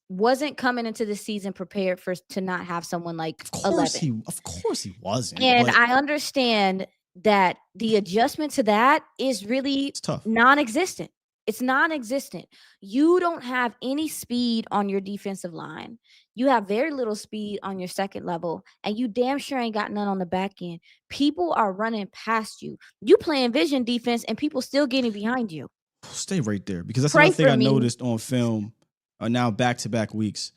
Speaker 4: wasn't coming into the season prepared to not have someone like 11.
Speaker 3: Of course he wasn't.
Speaker 4: And I understand that the adjustment to that is really
Speaker 3: tough.
Speaker 4: Non-existent. It's non-existent. You don't have any speed on your defensive line. You have very little speed on your second level, and you damn sure ain't got none on the back end. People are running past you. You playing vision defense, and people still getting behind you.
Speaker 3: Stay right there, because that's another thing I noticed on film. Now back-to-back weeks.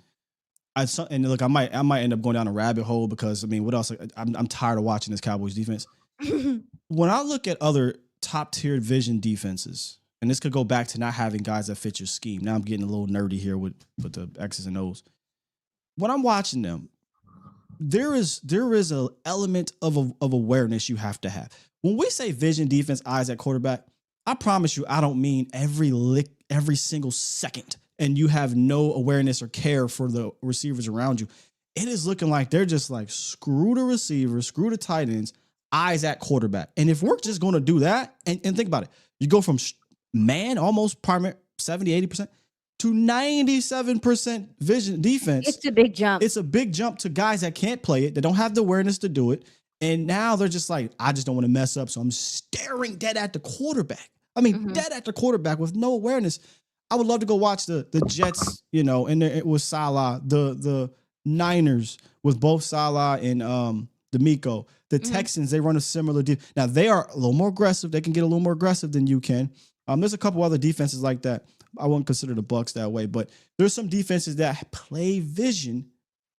Speaker 3: And look, I might end up going down a rabbit hole because I mean, what else? I'm tired of watching this Cowboys defense. When I look at other top-tier vision defenses. And this could go back to not having guys that fit your scheme. Now I'm getting a little nerdy here with the X's and O's. When I'm watching them, there is an element of awareness you have to have. When we say vision defense, eyes at quarterback, I promise you, I don't mean every single second, and you have no awareness or care for the receivers around you. It is looking like they're just like, screw the receivers, screw the tight ends, eyes at quarterback. And if we're just going to do that, and think about it, you go from man, almost 70-80% to 97% vision defense.
Speaker 4: It's a big jump.
Speaker 3: It's a big jump to guys that can't play it, that don't have the awareness to do it. And now they're just like, I just don't want to mess up. So I'm staring dead at the quarterback. I mean, dead at the quarterback with no awareness. I would love to go watch the Jets, you know, and it was Salah, the Niners with both Salah and D'Amico. The Texans, they run a similar deal. Now they are a little more aggressive. They can get a little more aggressive than you can. There's a couple other defenses like that. I wouldn't consider the Bucs that way, but there's some defenses that play vision,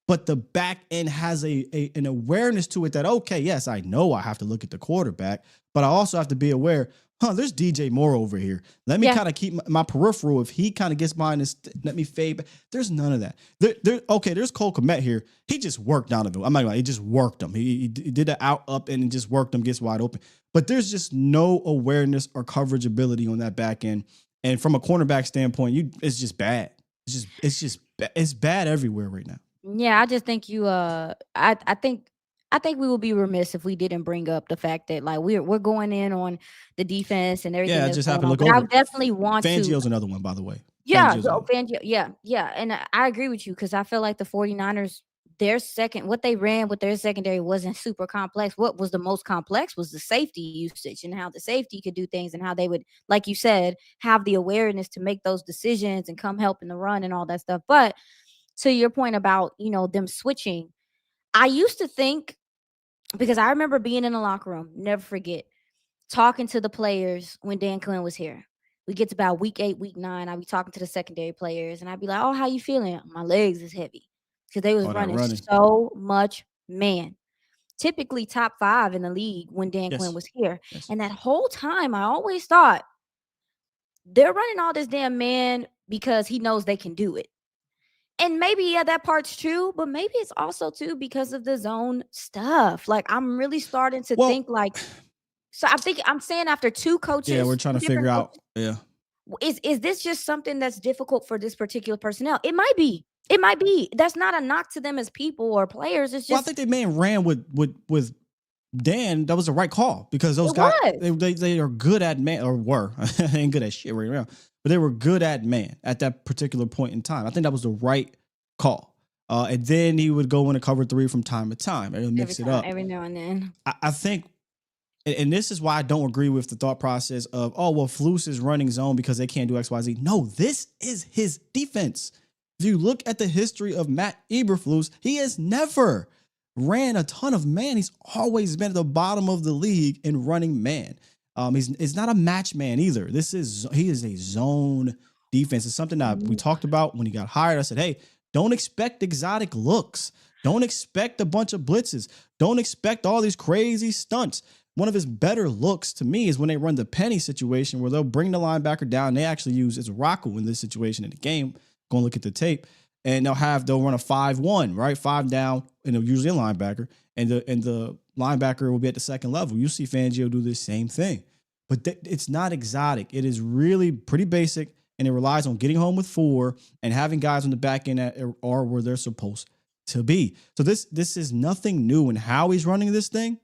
Speaker 3: but the back end has an awareness to it that, okay, yes, I know I have to look at the quarterback, but I also have to be aware, there's DJ Moore over here. Let me kind of keep my peripheral. If he kind of gets mine, let me fade. There's none of that. There's Cole Kmet here. He just worked Donovan. I'm not gonna lie, he just worked him. He did an out, up, and just worked him, gets wide open. But there's just no awareness or coverage ability on that back end. And from a cornerback standpoint, it's just bad. It's bad everywhere right now.
Speaker 4: Yeah, I just think I think we would be remiss if we didn't bring up the fact that like we're going in on the defense and everything.
Speaker 3: Yeah, I
Speaker 4: that's
Speaker 3: just
Speaker 4: going
Speaker 3: happened to
Speaker 4: on.
Speaker 3: look
Speaker 4: But
Speaker 3: over.
Speaker 4: I definitely want
Speaker 3: Fangio's
Speaker 4: to.
Speaker 3: another one, by the way.
Speaker 4: Yeah,
Speaker 3: Fangio's another one.
Speaker 4: yeah. And I agree with you because I feel like the 49ers, what they ran with their secondary wasn't super complex. What was the most complex was the safety usage and how the safety could do things and how they would, like you said, have the awareness to make those decisions and come help in the run and all that stuff. But to your point about, them switching, I used to think because I remember being in the locker room, never forget, talking to the players when Dan Quinn was here. We get to about week 8, week 9. I'd be talking to the secondary players, and I'd be like, "Oh, how you feeling?" My legs is heavy because they was
Speaker 3: All that
Speaker 4: running
Speaker 3: running.
Speaker 4: so much man. Typically top 5 in the league when Dan Quinn
Speaker 3: Yes.
Speaker 4: was here.
Speaker 3: Yes.
Speaker 4: And that whole time, I always thought they're running all this damn man because he knows they can do it. And maybe, yeah, that part's true, but maybe it's also too because of the zone stuff. Like, I'm really starting to
Speaker 3: Well,
Speaker 4: think like, so I'm saying after 2
Speaker 3: yeah, we're
Speaker 4: coaches,
Speaker 3: trying
Speaker 4: 2
Speaker 3: to figure
Speaker 4: different
Speaker 3: out.
Speaker 4: coaches,
Speaker 3: Yeah.
Speaker 4: is this just something that's difficult for this particular personnel? It might be. It might be. That's not a knock to them as people or players. It's
Speaker 3: Well, I
Speaker 4: just
Speaker 3: think they may have ran with Dan. That was the right call because those
Speaker 4: it
Speaker 3: guys
Speaker 4: was.
Speaker 3: they are good at man, or were they ain't good at shit right now, but they were good at man at that particular point in time. I think that was the right call. And then he would go in a cover 3 from time to time and
Speaker 4: Every
Speaker 3: mix it
Speaker 4: time,
Speaker 3: up.
Speaker 4: every now and then.
Speaker 3: I think, and this is why I don't agree with the thought process of, oh, well, Flus is running zone because they can't do X, Y, Z. No, this is his defense. If you look at the history of Matt Eberflus, he has never ran a ton of man. He's always been at the bottom of the league in running man. He's not a match man either. He is a zone defense. It's something that we talked about when he got hired. I said, hey, don't expect exotic looks. Don't expect a bunch of blitzes. Don't expect all these crazy stunts. One of his better looks to me is when they run the penny situation where they'll bring the linebacker down. They actually use it's Rocco in this situation in the game. Go and look at the tape, and they'll run a 5-1, right? 5 down, and they're usually a linebacker, and the linebacker will be at the second level. You see Fangio do the same thing, but it's not exotic. It is really pretty basic, and it relies on getting home with 4 and having guys on the back end that are where they're supposed to be. So this is nothing new in how he's running this thing.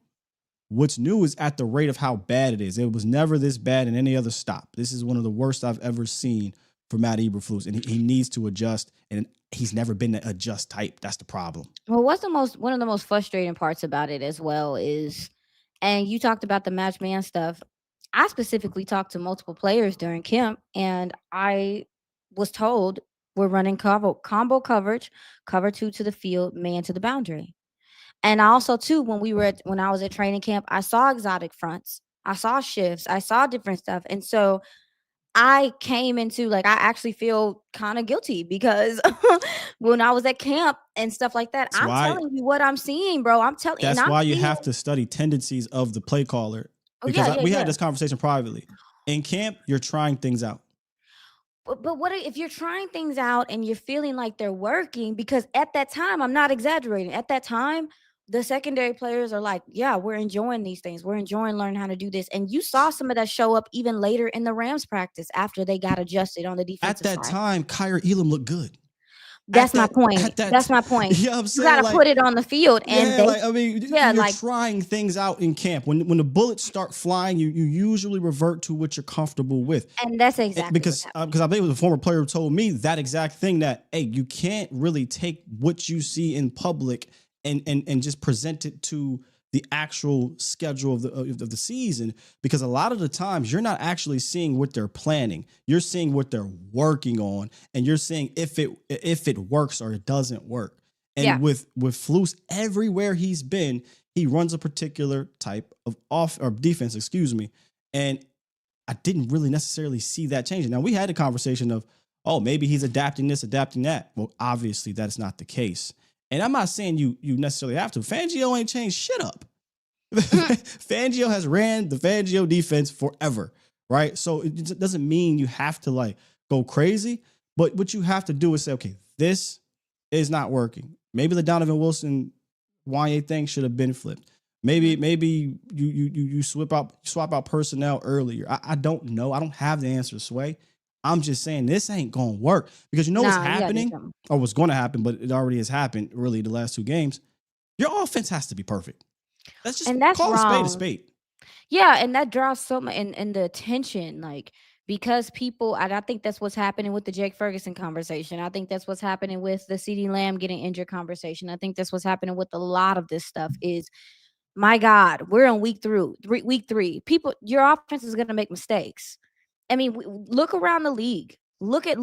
Speaker 3: What's new is at the rate of how bad it is. It was never this bad in any other stop. This is one of the worst I've ever seen for Matt Eberflus, and he needs to adjust, and he's never been the adjust type. That's the problem.
Speaker 4: Well, one of the most frustrating parts about it as well is, and you talked about the match man stuff. I specifically talked to multiple players during camp, and I was told we're running combo coverage, cover 2 to the field, man to the boundary. And I also too, when I was at training camp, I saw exotic fronts, I saw shifts, I saw different stuff, and so I came into like I actually feel kind of guilty because when I was at camp and stuff like that,
Speaker 3: That's
Speaker 4: I'm
Speaker 3: why.
Speaker 4: telling you what I'm seeing, bro. And
Speaker 3: That's
Speaker 4: I'm
Speaker 3: why you
Speaker 4: seeing.
Speaker 3: have to study tendencies of the play caller,
Speaker 4: Oh
Speaker 3: because
Speaker 4: yeah, yeah,
Speaker 3: we had
Speaker 4: yeah.
Speaker 3: this conversation privately. In camp, you're trying things out.
Speaker 4: But what if you're trying things out and you're feeling like they're working? Because at that time, I'm not exaggerating. At that time, the secondary players are like, yeah, we're enjoying these things. We're enjoying learning how to do this. And you saw some of that show up even later in the Rams practice after they got adjusted on the
Speaker 3: At
Speaker 4: defensive
Speaker 3: that
Speaker 4: side.
Speaker 3: time, Kyrie Elam looked good.
Speaker 4: That's my point.
Speaker 3: At that,
Speaker 4: That's my point.
Speaker 3: you know what I'm
Speaker 4: You
Speaker 3: saying?
Speaker 4: gotta
Speaker 3: Like,
Speaker 4: put it on the field, and
Speaker 3: yeah, like I mean,
Speaker 4: yeah,
Speaker 3: you're
Speaker 4: like,
Speaker 3: trying things out in camp. When the bullets start flying, you usually revert to what you're comfortable with.
Speaker 4: and that's exactly what's happening.
Speaker 3: Because I believe a former player told me that exact thing, that hey, you can't really take what you see in public and just present it to the actual schedule of the season, because a lot of the times you're not actually seeing what they're planning. You're seeing what they're working on, and you're seeing if it works or it doesn't work.
Speaker 4: Yeah,
Speaker 3: And with Flus, everywhere he's been, he runs a particular type of defense, excuse me. And I didn't really necessarily see that changing. Now, we had a conversation of, oh, maybe he's adapting this, adapting that. Well, obviously that's not the case. And I'm not saying you necessarily have to. Fangio ain't changed shit up. Fangio has ran the Fangio defense forever, right? So it doesn't mean you have to like go crazy, but what you have to do is say, okay, this is not working. Maybe the Donovan Wilson Wanye thing should have been flipped. Maybe you swap out personnel earlier. I don't know. I don't have the answer, Sway. I'm just saying this ain't gonna work, because you know what's
Speaker 4: nah, you gotta do
Speaker 3: happening,
Speaker 4: something.
Speaker 3: or what's going to happen, but it already has happened. Really, the last 2 games, your offense has to be perfect. Let's just
Speaker 4: And that's
Speaker 3: call a spade a
Speaker 4: wrong.
Speaker 3: spade.
Speaker 4: Yeah, and that draws so much and the attention, like because people, and I think that's what's happening with the Jake Ferguson conversation. I think that's what's happening with the CeeDee Lamb getting injured conversation. I think that's what's happening with a lot of this stuff. Is my God, we're in week 3. People, your offense is going to make mistakes. I mean, look around the league. Look at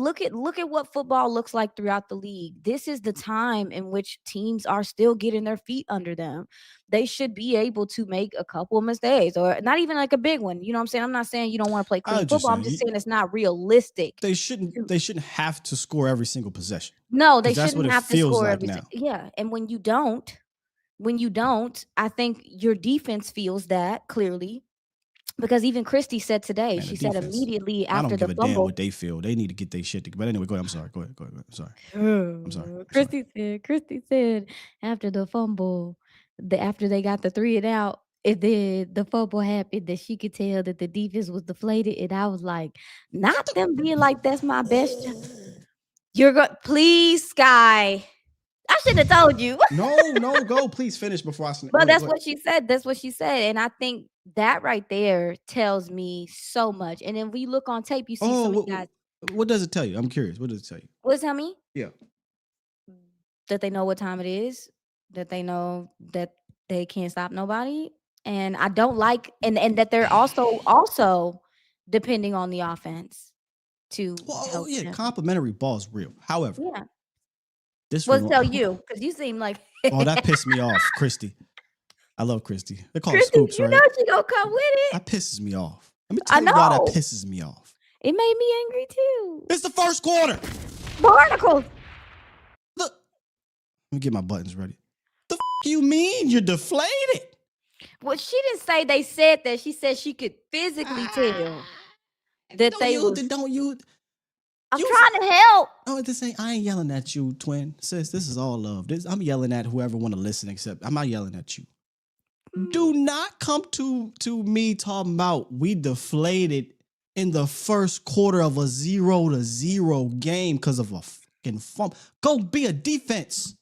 Speaker 4: what football looks like throughout the league. This is the time in which teams are still getting their feet under them. They should be able to make a couple of mistakes, or not even like a big one. You know what I'm saying? I'm not saying you don't want to play
Speaker 3: I
Speaker 4: clean
Speaker 3: was just
Speaker 4: football. I'm
Speaker 3: saying
Speaker 4: just saying it's not realistic.
Speaker 3: they shouldn't have to score every single possession
Speaker 4: No, they
Speaker 3: because that's what
Speaker 4: shouldn't
Speaker 3: it
Speaker 4: have to
Speaker 3: feels
Speaker 4: score
Speaker 3: like
Speaker 4: every
Speaker 3: now.
Speaker 4: yeah. And when you don't, I think your defense feels that clearly. Because even Christy said today,
Speaker 3: Man, the
Speaker 4: she said
Speaker 3: defense.
Speaker 4: immediately
Speaker 3: I don't
Speaker 4: after the
Speaker 3: give a damn what
Speaker 4: fumble.
Speaker 3: they feel. They need to get their shit together. But anyway, go ahead. I'm sorry. Go ahead. Go ahead. I'm sorry. I'm sorry. I'm sorry.
Speaker 4: Christy said after the fumble, after they got the 3 and out, and then the fumble happened, that she could tell that the defense was deflated. And I was like, not them being like, that's my best. You're going, please, Sky. I should have told you.
Speaker 3: No, go. Please finish before I snap. Go
Speaker 4: But
Speaker 3: ahead.
Speaker 4: that's
Speaker 3: Go ahead.
Speaker 4: what she said. That's what she said. And I think that right there tells me so much. And then we look on tape, you see some of you guys.
Speaker 3: What does it tell you? I'm curious. What does it tell you?
Speaker 4: What does that mean?
Speaker 3: Yeah.
Speaker 4: That they know what time it is, that they know that they can't stop nobody. And I don't like, and that they're also depending on the offense to
Speaker 3: Well,
Speaker 4: help
Speaker 3: yeah,
Speaker 4: them.
Speaker 3: complimentary ball is real. However,
Speaker 4: Yeah.
Speaker 3: this
Speaker 4: Well, tell
Speaker 3: remo-
Speaker 4: you, because you seem like
Speaker 3: Oh, that pissed me off, Christy. I love Christy. They call her
Speaker 4: Christy,
Speaker 3: Scoops,
Speaker 4: you
Speaker 3: right?
Speaker 4: know she gonna come with it.
Speaker 3: That pisses me off. Let me
Speaker 4: I
Speaker 3: tell you why that
Speaker 4: know.
Speaker 3: pisses me off.
Speaker 4: It made me angry too.
Speaker 3: It's the first quarter.
Speaker 4: Barnacles.
Speaker 3: Look, let me get my buttons ready. The you mean you're deflated?
Speaker 4: Well, she didn't say they said that. She said she could physically tell that they was.
Speaker 3: Don't you?
Speaker 4: I'm
Speaker 3: you-
Speaker 4: trying to help.
Speaker 3: Oh, this ain't. I ain't yelling at you, twin. Sis, this is all love. I'm yelling at whoever want to listen. Except I'm not yelling at you. Do not come to me talking about we deflated in the first quarter of a 0-0 game because of a fucking fumble. Go be a defense.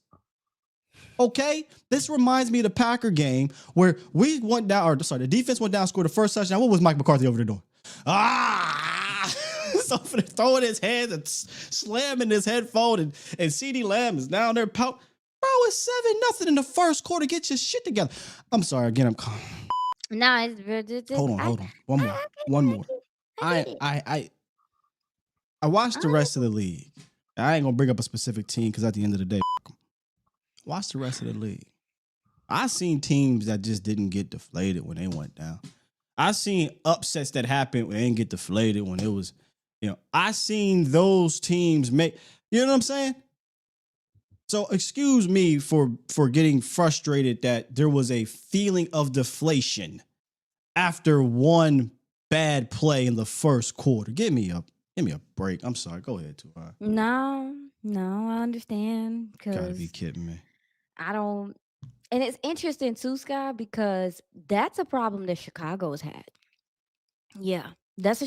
Speaker 3: Okay? This reminds me of the Packer game where we went down, the defense went down, scored the first touchdown. What was Mike McCarthy over there doing? So for throwing his hands and slamming his headphone, and CeeDee Lamb is down there pout. Bro, it's 7-0 in the first quarter. Get your shit together. I'm sorry again. I'm calm.
Speaker 4: Nah, it's
Speaker 3: Hold on. One more. I watched the rest of the league. I ain't gonna bring up a specific team because at the end of the day, watch the rest of the league. I seen teams that just didn't get deflated when they went down. I seen upsets that happened when they didn't get deflated when it was, I seen those teams make, you know what I'm saying? So excuse me for getting frustrated that there was a feeling of deflation after one bad play in the first quarter. Give me a break. I'm sorry. Go ahead, Tuhan.
Speaker 4: No, I understand.
Speaker 3: Gotta be kidding me.
Speaker 4: I don't. And it's interesting too, Sky, because that's a problem that Chicago's had. Yeah, that's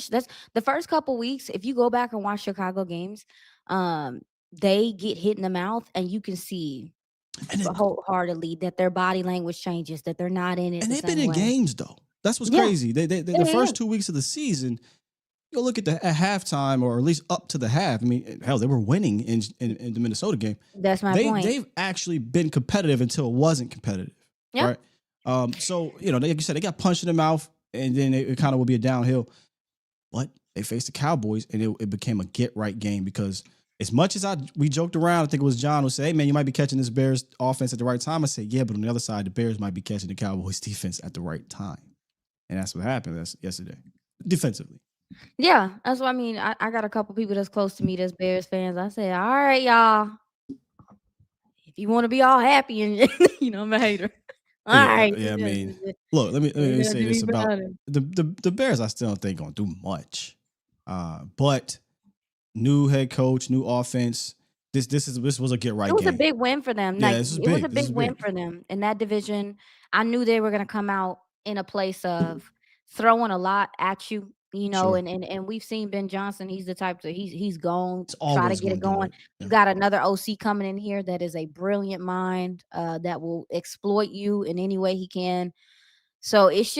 Speaker 4: the first couple weeks. If you go back and watch Chicago games, they get hit in the mouth, and you can see wholeheartedly that their body language changes, that they're not in it.
Speaker 3: And
Speaker 4: the
Speaker 3: they've been
Speaker 4: same
Speaker 3: in
Speaker 4: way.
Speaker 3: games though. That's what's crazy. They the first 2 weeks of the season. You look at at halftime, or at least up to the half. I mean, hell, they were winning in the Minnesota game.
Speaker 4: That's my point.
Speaker 3: They've actually been competitive until it wasn't competitive.
Speaker 4: Yep.
Speaker 3: Right. So like you said, they got punched in the mouth, and then it kind of will be a downhill. But they faced the Cowboys, and it became a get right game because as much as we joked around, I think it was John who said, "Hey man, you might be catching this Bears offense at the right time." I said, "Yeah, but on the other side, the Bears might be catching the Cowboys defense at the right time," and that's what happened. That's yesterday, defensively.
Speaker 4: Yeah, that's what I mean. I got a couple people that's close to me that's Bears fans. I say, all right, y'all. If you want to be all happy and I'm a hater. All right.
Speaker 3: Yeah, I mean, look, let me say this about the Bears. I still don't think gonna do much, but new head coach, new offense. This was a get right.
Speaker 4: It was
Speaker 3: game.
Speaker 4: a big win for them.
Speaker 3: Yeah,
Speaker 4: Like,
Speaker 3: this is
Speaker 4: it
Speaker 3: big.
Speaker 4: was a big win for them in that division. I knew they were gonna come out in a place of throwing a lot at you.
Speaker 3: Sure.
Speaker 4: And we've seen Ben Johnson. He's the type that he's going to
Speaker 3: It's
Speaker 4: try to get it going.
Speaker 3: Yeah.
Speaker 4: You got another OC coming in here that is a brilliant mind that will exploit you in any way he can. So it's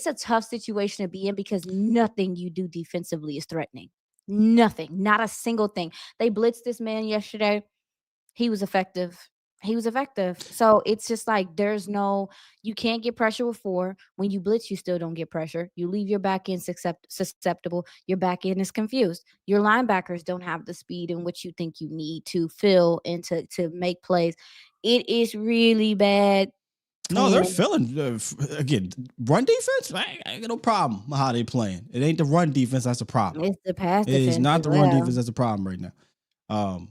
Speaker 4: a tough situation to be in because nothing you do defensively is threatening. Nothing, not a single thing. They blitzed this man yesterday. He was effective. He was effective. So it's just like you can't get pressure with four. When you blitz, you still don't get pressure. You leave your back end susceptible. Your back end is confused. Your linebackers don't have the speed in which you think you need to fill and to make plays. It is really bad.
Speaker 3: No, they're
Speaker 4: And
Speaker 3: feeling again. Run defense, I ain't got no problem with how they playing. It ain't the run defense that's the problem.
Speaker 4: it's the pass
Speaker 3: It is
Speaker 4: defense
Speaker 3: not
Speaker 4: as
Speaker 3: the run
Speaker 4: well.
Speaker 3: defense that's the problem right now.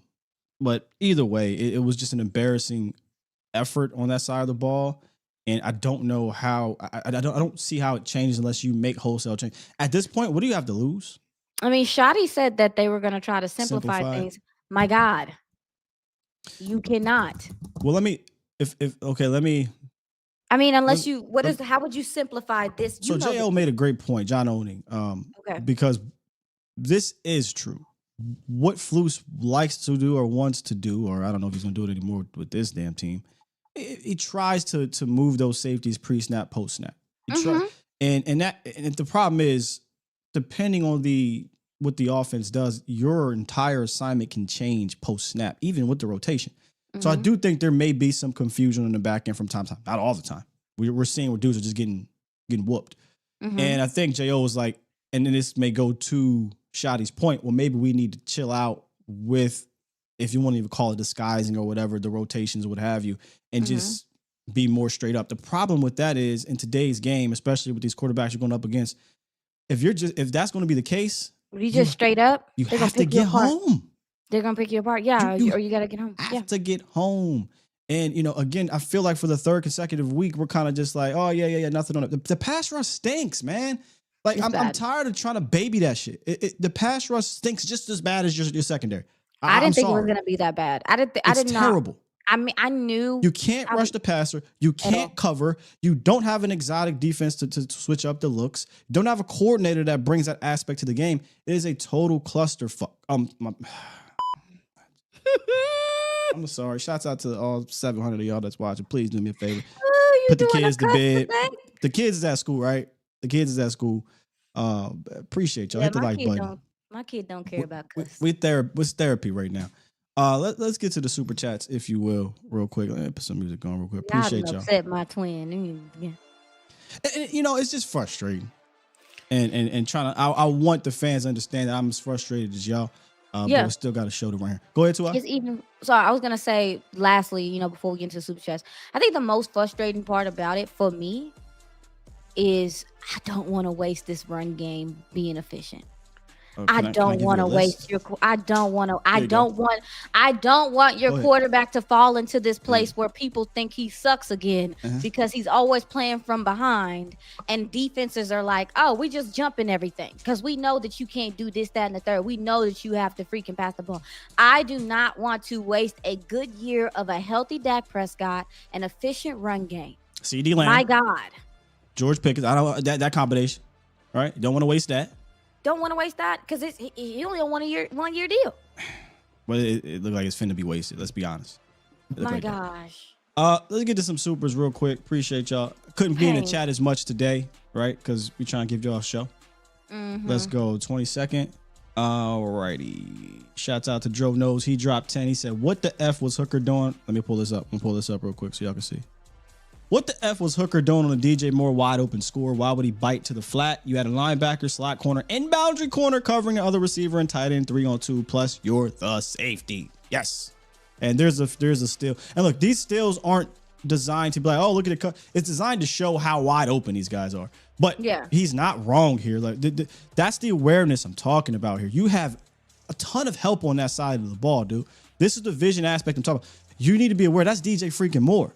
Speaker 3: But either way, it was just an embarrassing effort on that side of the ball, and I don't know how. I don't see how it changes unless you make wholesale change. At this point, what do you have to lose?
Speaker 4: I mean, Shoddy said that they were going to try to simplify
Speaker 3: Simplify it.
Speaker 4: things. My God, you cannot.
Speaker 3: Well, let me. If okay, let me.
Speaker 4: I mean, unless
Speaker 3: Let-
Speaker 4: you, how would you simplify this?
Speaker 3: So
Speaker 4: You know,
Speaker 3: Jo made a great point, John Owning.
Speaker 4: okay.
Speaker 3: Because this is true. What Flus likes to do or wants to do, or I don't know if he's going to do it anymore with this damn team. He tries to move those safeties pre-snap, post-snap. And the problem is, depending on what the offense does, your entire assignment can change post-snap, even with the rotation. So I do think there may be some confusion in the back end from time to time. Not all the time. We're seeing where dudes are just getting whooped. And I think Jo was like, and then this may go to Shoddy's point, well, maybe we need to chill out with, if you want to even call it disguising or whatever, the rotations or what have you, and just be more straight up. The problem with that is, in today's game, especially with these quarterbacks you're going up against, if that's going to be the case,
Speaker 4: You just straight up,
Speaker 3: you
Speaker 4: they're gonna
Speaker 3: have to
Speaker 4: pick you
Speaker 3: get
Speaker 4: apart.
Speaker 3: home.
Speaker 4: They're gonna pick you apart. Yeah,
Speaker 3: You
Speaker 4: or you gotta get home.
Speaker 3: Have
Speaker 4: Yeah.
Speaker 3: to get home. And, again, I feel like for the third consecutive week, we're kind of just like, oh, yeah, nothing on it. The pass rush stinks, man. Like,
Speaker 4: It's
Speaker 3: I'm
Speaker 4: bad.
Speaker 3: tired of trying to baby that shit. The pass rush stinks just as bad as your secondary.
Speaker 4: I didn't think it was
Speaker 3: sorry.
Speaker 4: gonna be that bad. I didn't. I
Speaker 3: It's
Speaker 4: did not.
Speaker 3: terrible.
Speaker 4: I mean, I knew
Speaker 3: You can't rush the passer. You can't cover. You don't have an exotic defense to switch up the looks. You don't have a coordinator that brings that aspect to the game. It is a total clusterfuck. I'm sorry. Shouts out to all 700 of y'all that's watching. Please do me a favor.
Speaker 4: Oh, you
Speaker 3: Put the
Speaker 4: doing a
Speaker 3: kids to
Speaker 4: cuss
Speaker 3: bed.
Speaker 4: today?
Speaker 3: The kids is at school, right? The kids is at school. Appreciate y'all.
Speaker 4: Yeah,
Speaker 3: Hit the like button.
Speaker 4: My kid don't care about cuss.
Speaker 3: It's therapy right now. Let's get to the super chats, if you will, real quick. Let me put some music on real quick. Appreciate y'all.
Speaker 4: Upset my twin. Yeah.
Speaker 3: And, it's just frustrating. And trying to, I want the fans to understand that I'm as frustrated as y'all. But we still got a show to run here. Go ahead, Tua.
Speaker 4: It's even so. I was gonna say, lastly, before we get into the super chats, I think the most frustrating part about it for me is I don't want to waste this run game being efficient. I don't want to waste your. I don't want to. I don't want your quarterback to fall into this place where people think he sucks again because he's always playing from behind, and defenses are like, "Oh, we just jumping everything because we know that you can't do this, that, and the third. We know that you have to freaking pass the ball." I do not want to waste a good year of a healthy Dak Prescott, an efficient run game.
Speaker 3: CeeDee Lamb.
Speaker 4: My God.
Speaker 3: George Pickens. I don't that combination. All right, don't want to waste that.
Speaker 4: Don't want to waste that because he only on one year deal.
Speaker 3: But it looked like it's finna be wasted. Let's be honest.
Speaker 4: My gosh.
Speaker 3: Let's get to some supers real quick. Appreciate y'all. Couldn't be in the chat as much today, right? Because we trying to give y'all a show. Let's go. 22nd. Alrighty. Shouts out to Drove Nose. He dropped 10. He said, "What the F was Hooker doing?" Let me pull this up. Real quick so y'all can see. What the F was Hooker doing on a DJ Moore wide open score? Why would he bite to the flat? You had a linebacker, slot corner, and boundary corner covering the other receiver and tight end 3-on-2. Plus, you're the safety. Yes. And there's a steal. And look, these steals aren't designed to be like, oh, look at it. It's designed to show how wide open these guys are. But he's not wrong here. Like that's the awareness I'm talking about here. You have a ton of help on that side of the ball, dude. This is the vision aspect I'm talking about. You need to be aware. That's DJ freaking Moore.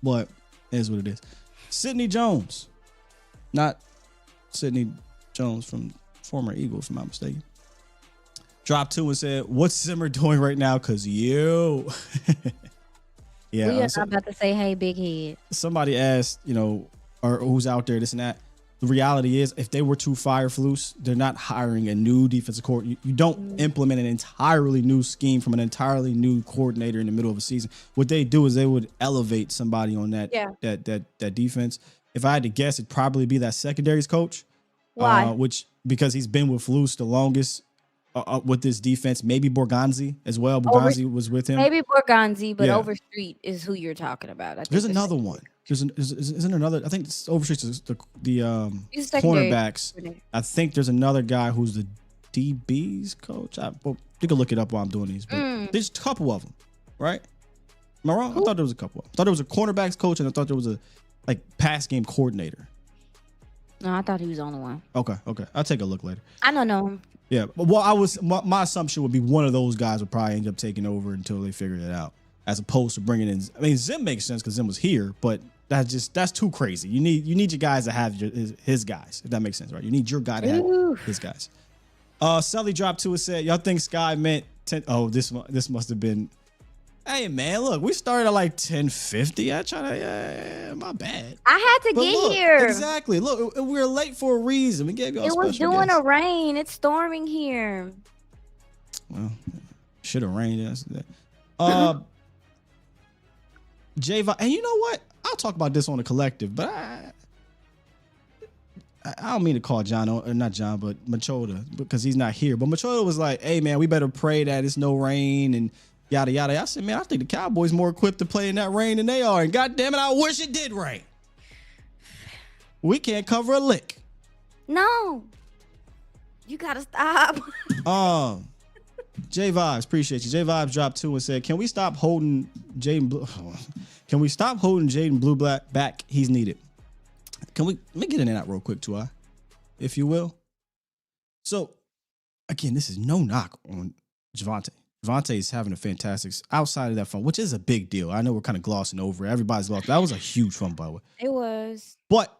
Speaker 3: But it is what it is. Sidney Jones. Not Sidney Jones from former Eagle, if I'm not mistaken. Dropped 2 and said, "What's Zimmer doing right now? Because you." Yeah.
Speaker 4: We are not about to say, "Hey, big head."
Speaker 3: Somebody asked, or who's out there, this and that. The reality is, if they were to fire Flus, they're not hiring a new defensive coordinator. You don't implement an entirely new scheme from an entirely new coordinator in the middle of a season. What they do is they would elevate somebody on that defense. If I had to guess, it'd probably be that secondaries coach.
Speaker 4: Why?
Speaker 3: Because he's been with Flus the longest. with this defense. Maybe Borgonzi as well.
Speaker 4: Over
Speaker 3: Borgonzi was with him.
Speaker 4: maybe Borgonzi, but
Speaker 3: Yeah.
Speaker 4: Overstreet is who you're talking about. I think
Speaker 3: There's
Speaker 4: the
Speaker 3: another
Speaker 4: secondary-
Speaker 3: one. Isn't there another? I think Overstreet's the
Speaker 4: He's a secondary
Speaker 3: cornerbacks.
Speaker 4: coordinator.
Speaker 3: I think there's another guy who's the DB's coach. Well, you can look it up while I'm doing these, but there's a couple of them, right? Am I wrong? I thought there was a couple. I thought there was a cornerbacks coach, and I thought there was a pass game coordinator.
Speaker 4: No, I thought he was the only one.
Speaker 3: Okay. I'll take a look later.
Speaker 4: I don't know him.
Speaker 3: Yeah, but my assumption would be one of those guys would probably end up taking over until they figured it out, as opposed to bringing in. I mean, Zim makes sense because Zim was here, but that's too crazy. You need your guys to have his guys, if that makes sense, right? You need your guy to have his guys. Sully dropped to it, said, "Y'all think Sky meant 10?" Oh, this must have been. Hey man, look, we started at like 10:50. I try to, my bad.
Speaker 4: I had to
Speaker 3: But
Speaker 4: get
Speaker 3: look,
Speaker 4: here.
Speaker 3: exactly. Look, we were late for a reason. We gave y'all.
Speaker 4: It was
Speaker 3: special
Speaker 4: doing
Speaker 3: guest.
Speaker 4: a rain. It's storming here.
Speaker 3: Well, should have rained yesterday. J-Vi, and you know what? I'll talk about this on the collective, but I don't mean to call John, or not John, but Machoda, because he's not here. But Machoda was like, "Hey man, we better pray that it's no rain and yada yada." I said, "Man, I think the Cowboys more equipped to play in that rain than they are, and God damn it, I wish it did rain. We can't cover a lick."
Speaker 4: No. You gotta stop.
Speaker 3: J Vibes, appreciate you. J Vibes dropped 2 and said, "Can we stop holding Jaden Blue? Can we stop holding Jaden Blue Black back? He's needed." Let me get into that real quick, too, if you will. So, again, this is no knock on Javonte. Javonte is having a fantastic outside of that fun, which is a big deal. I know we're kind of glossing over it. Everybody's lost. That was a huge fun, by the way.
Speaker 4: It was.
Speaker 3: But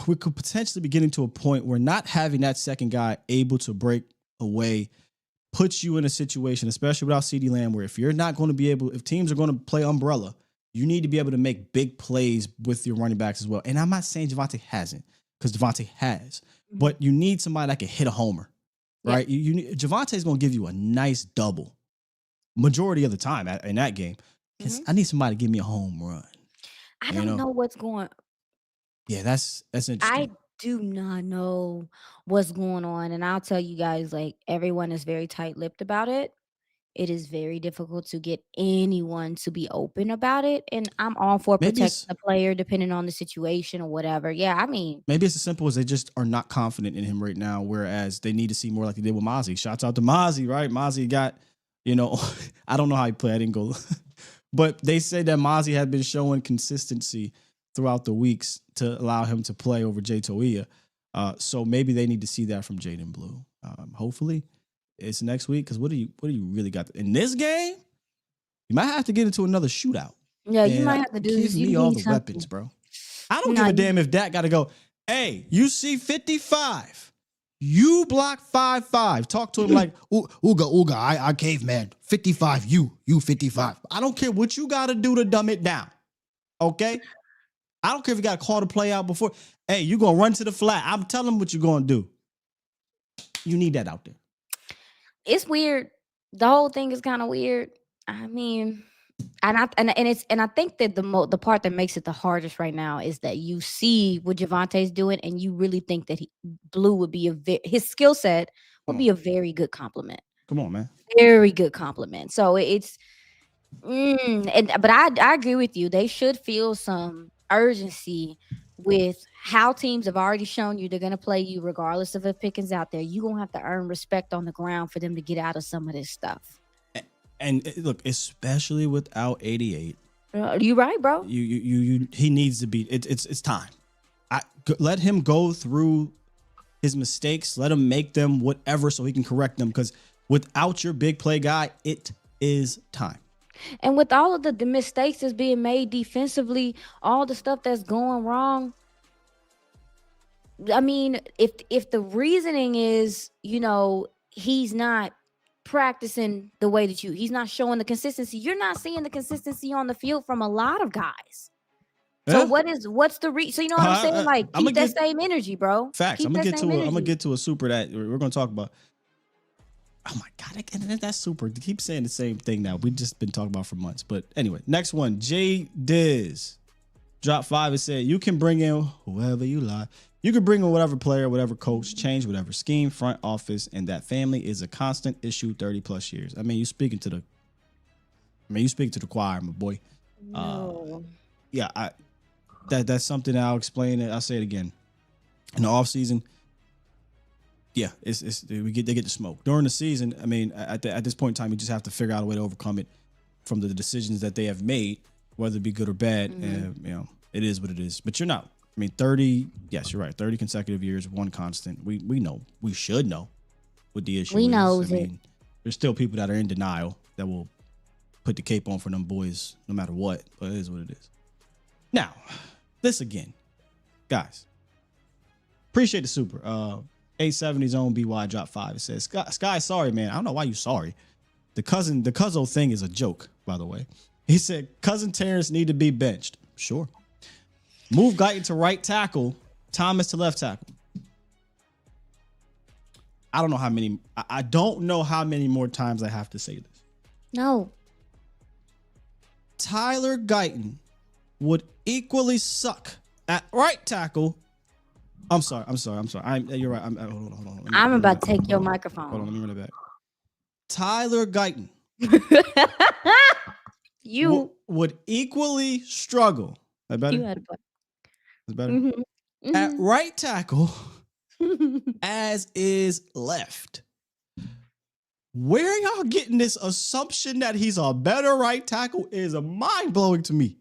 Speaker 3: we could potentially be getting to a point where not having that second guy able to break away puts you in a situation, especially without CeeDee Lamb, where if you're not going to be able, if teams are going to play umbrella, you need to be able to make big plays with your running backs as well. And I'm not saying Javonte hasn't, because Javonte has, but you need somebody that can hit a homer, right? Yeah. Javonte is going to give you a nice double majority of the time in that game. I need somebody to give me a home run.
Speaker 4: I don't know what's going.
Speaker 3: Yeah, that's interesting.
Speaker 4: I do not know what's going on, and I'll tell you guys, like, everyone is very tight-lipped about it. It is very difficult to get anyone to be open about it, and I'm all for protecting the player depending on the situation or whatever. Yeah, I mean,
Speaker 3: maybe it's as simple as they just are not confident in him right now, whereas they need to see more like they did with Mozzie. Shouts out to Mozzie, right? Mozzie got, I don't know how he played. I didn't go, but they said that Mozzie had been showing consistency throughout the weeks to allow him to play over Jay Toia. So maybe they need to see that from Jaden Blue. Hopefully it's next week, because what do you really got in this game? You might have to get into another shootout.
Speaker 4: Yeah, you might have to do
Speaker 3: this. Give me all the weapons, bro. I don't give a damn if Dak got to go, "Hey, you see 55. You block 5-5. Talk to him like, Ooga, I caveman. 55, you 55. I don't care what you got to do to dumb it down. Okay? I don't care if you got to call the play out before. Hey, you going to run to the flat. I'm telling them what you're going to do. You need that out there.
Speaker 4: It's weird. The whole thing is kind of weird. I mean, and I think that the part that makes it the hardest right now is that you see what Javonte's doing, and you really think that Blue would be his skill set would be a very good compliment.
Speaker 3: Come on, man.
Speaker 4: Very good compliment. So it's, but I agree with you. They should feel some urgency with how teams have already shown you they're going to play you regardless of if Pickens out there. You're going to have to earn respect on the ground for them to get out of some of this stuff.
Speaker 3: And look, especially without 88.
Speaker 4: You right, bro.
Speaker 3: He needs to be, it's time. Let him go through his mistakes. Let him make them whatever so he can correct them, because without your big play guy, it is time.
Speaker 4: And with all of the mistakes that's being made defensively, all the stuff that's going wrong, I mean, if the reasoning is, he's not practicing the way that he's not showing the consistency, you're not seeing the consistency on the field from a lot of guys. So what's the so you know what I'm saying? Like, keep that same energy, bro.
Speaker 3: Facts. I'm gonna get to a super that we're gonna talk about. Oh my God, that's super. They keep saying the same thing now. We've just been talking about for months. But anyway, next one, Jay Diz. Drop 5, it said, you can bring in whoever you like. You can bring in whatever player, whatever coach, change whatever scheme, front office, and that family is a constant issue 30 plus years. I mean, you speaking to the choir, my boy.
Speaker 4: No.
Speaker 3: Yeah, that's something I'll explain. I'll say it again. In the offseason, yeah, they get the smoke. During the season, I mean, at this point in time, you just have to figure out a way to overcome it from the decisions that they have made, whether it be good or bad. And, it is what it is. But you're not. I mean, 30, yes, you're right. 30 consecutive years, one constant. We know. We should know what the issue is.
Speaker 4: Knows
Speaker 3: I mean, there's still people that are in denial that will put the cape on for them boys no matter what. But it is what it is. Now, this again. Guys, appreciate the super. 870's own BY drop 5. It says, Sky, sorry, man. I don't know why you sorry. The Cuzzo thing is a joke, by the way. He said, Cousin Terrence need to be benched. Sure. Move Guyton to right tackle, Thomas to left tackle. I don't know how many more times I have to say this.
Speaker 4: No.
Speaker 3: Tyler Guyton would equally suck at right tackle. I'm sorry. You're right. Hold on.
Speaker 4: I'm about to take your microphone.
Speaker 3: Hold on, let me run it back. Tyler Guyton would equally struggle. That better?
Speaker 4: You had a point.
Speaker 3: Is better? At right tackle as is left. Where y'all getting this assumption that he's a better right tackle is mind-blowing to me.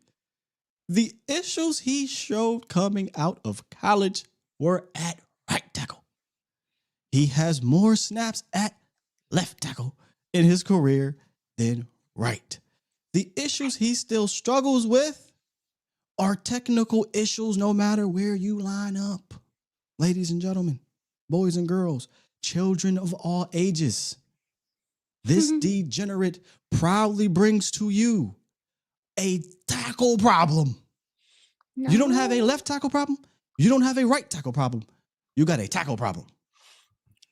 Speaker 3: The issues he showed coming out of college were at right tackle. He has more snaps at left tackle in his career than right. The issues he still struggles with are technical issues no matter where you line up. Ladies and gentlemen, boys and girls, children of all ages, this degenerate proudly brings to you a tackle problem. No. You don't have a left tackle problem. You don't have a right tackle problem. You got a tackle problem.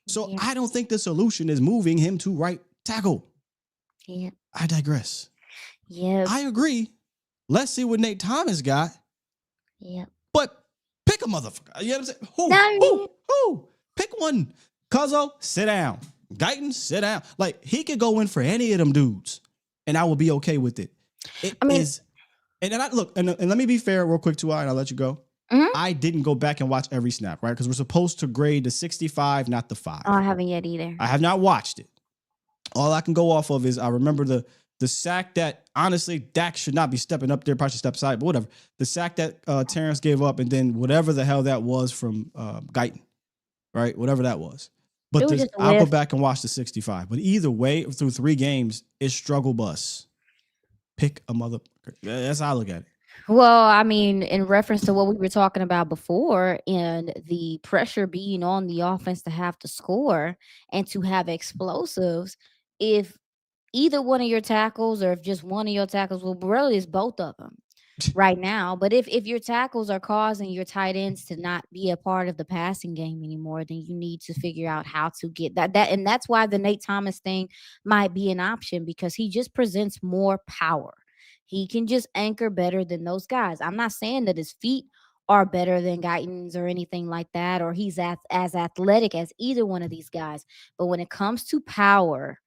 Speaker 3: So I don't think the solution is moving him to right tackle. Yeah. I digress.
Speaker 4: Yeah.
Speaker 3: I agree. Let's see what Nate Thomas got.
Speaker 4: Yeah.
Speaker 3: But pick a motherfucker. You know what I'm saying? Who? Pick one. Cuzzo, sit down. Guyton, sit down. Like, he could go in for any of them dudes, and I will be okay with it. And then let me be fair real quick to and I'll let you go. Mm-hmm. I didn't go back and watch every snap, right? Because we're supposed to grade the 65, not the 5.
Speaker 4: Oh, I haven't yet either.
Speaker 3: I have not watched it. All I can go off of is I remember the sack that, honestly, Dak should not be stepping up there, probably should step aside, but whatever. The sack that Terrence gave up, and then whatever the hell that was from Guyton, right? Whatever that was. But I'll go back and watch the 65. But either way, through 3 games, it's struggle bus. Pick a mother. That's how I look at it.
Speaker 4: Well, I mean, in reference to what we were talking about before and the pressure being on the offense to have to score and to have explosives, if either one of your tackles or if just one of your tackles, well, really it's both of them right now. But if your tackles are causing your tight ends to not be a part of the passing game anymore, then you need to figure out how to get that. And that's why the Nate Thomas thing might be an option, because he just presents more power. He can just anchor better than those guys. I'm not saying that his feet are better than Guyton's or anything like that, or he's as athletic as either one of these guys. But when it comes to power,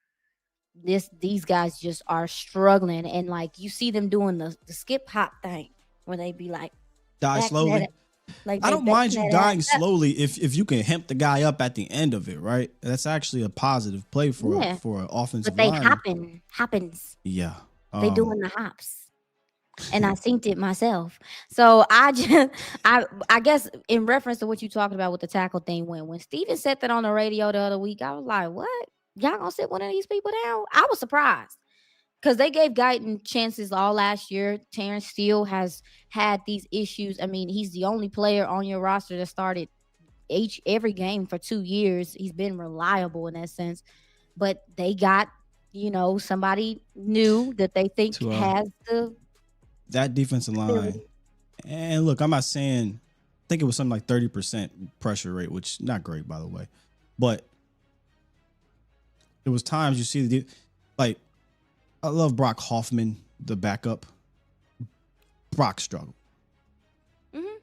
Speaker 4: these guys just are struggling. And like, you see them doing the skip hop thing where they be like,
Speaker 3: die slowly. I don't mind you dying slowly if you can hemp the guy up at the end of it, right? That's actually a positive play for an offensive line.
Speaker 4: But they happens.
Speaker 3: Yeah.
Speaker 4: They doing the hops. And I synced it myself. So I guess in reference to what you talking about with the tackle thing, when Steven said that on the radio the other week, I was like, what? Y'all gonna sit one of these people down? I was surprised. Because they gave Guyton chances all last year. Terrence Steele has had these issues. I mean, he's the only player on your roster that started every game for 2 years. He's been reliable in that sense. But they got, somebody new that they think has
Speaker 3: that defensive line. And look, I'm not saying, I think it was something like 30% pressure rate, which not great, by the way. But there was times you see I love Brock Hoffman, the backup. Brock struggled.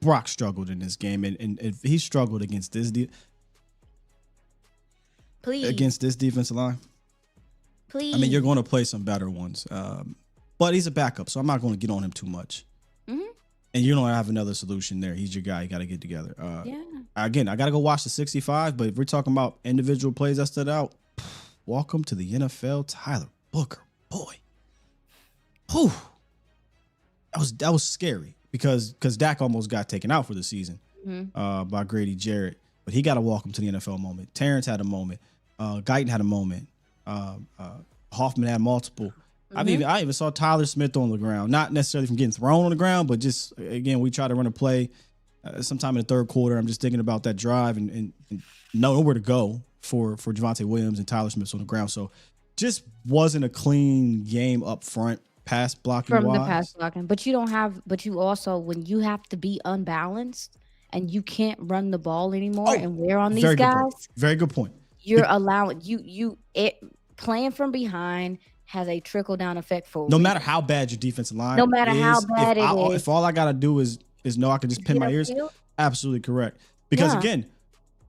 Speaker 3: Brock struggled in this game, and if he struggled against this defensive line.
Speaker 4: Please.
Speaker 3: I mean, you're going to play some better ones, but he's a backup, so I'm not going to get on him too much.
Speaker 4: Mm-hmm.
Speaker 3: And you don't have another solution there. He's your guy. You got to get together.
Speaker 4: Yeah.
Speaker 3: Again, I got to go watch the 65, but if we're talking about individual plays that stood out, welcome to the NFL, Tyler Booker. Boy. Whew. That was scary because Dak almost got taken out for the season by Grady Jarrett. But he got to welcome to the NFL moment. Terrence had a moment. Guyton had a moment. Hoffman had multiple. I even saw Tyler Smith on the ground, not necessarily from getting thrown on the ground, but just, again, we try to run a play sometime in the third quarter. I'm just thinking about that drive and nowhere to go for Javonte Williams and Tyler Smith's on the ground. So just wasn't a clean game up front, pass blocking
Speaker 4: From
Speaker 3: wise.
Speaker 4: the pass blocking. But you also, when you have to be unbalanced and you can't run the ball anymore and we're on these guys.
Speaker 3: Very good point.
Speaker 4: You're allowing playing from behind has a trickle down effect for
Speaker 3: no matter how bad your defensive line
Speaker 4: no matter
Speaker 3: is,
Speaker 4: how bad it is.
Speaker 3: If all I gotta do is know I can just pin my ears, absolutely correct. Because again,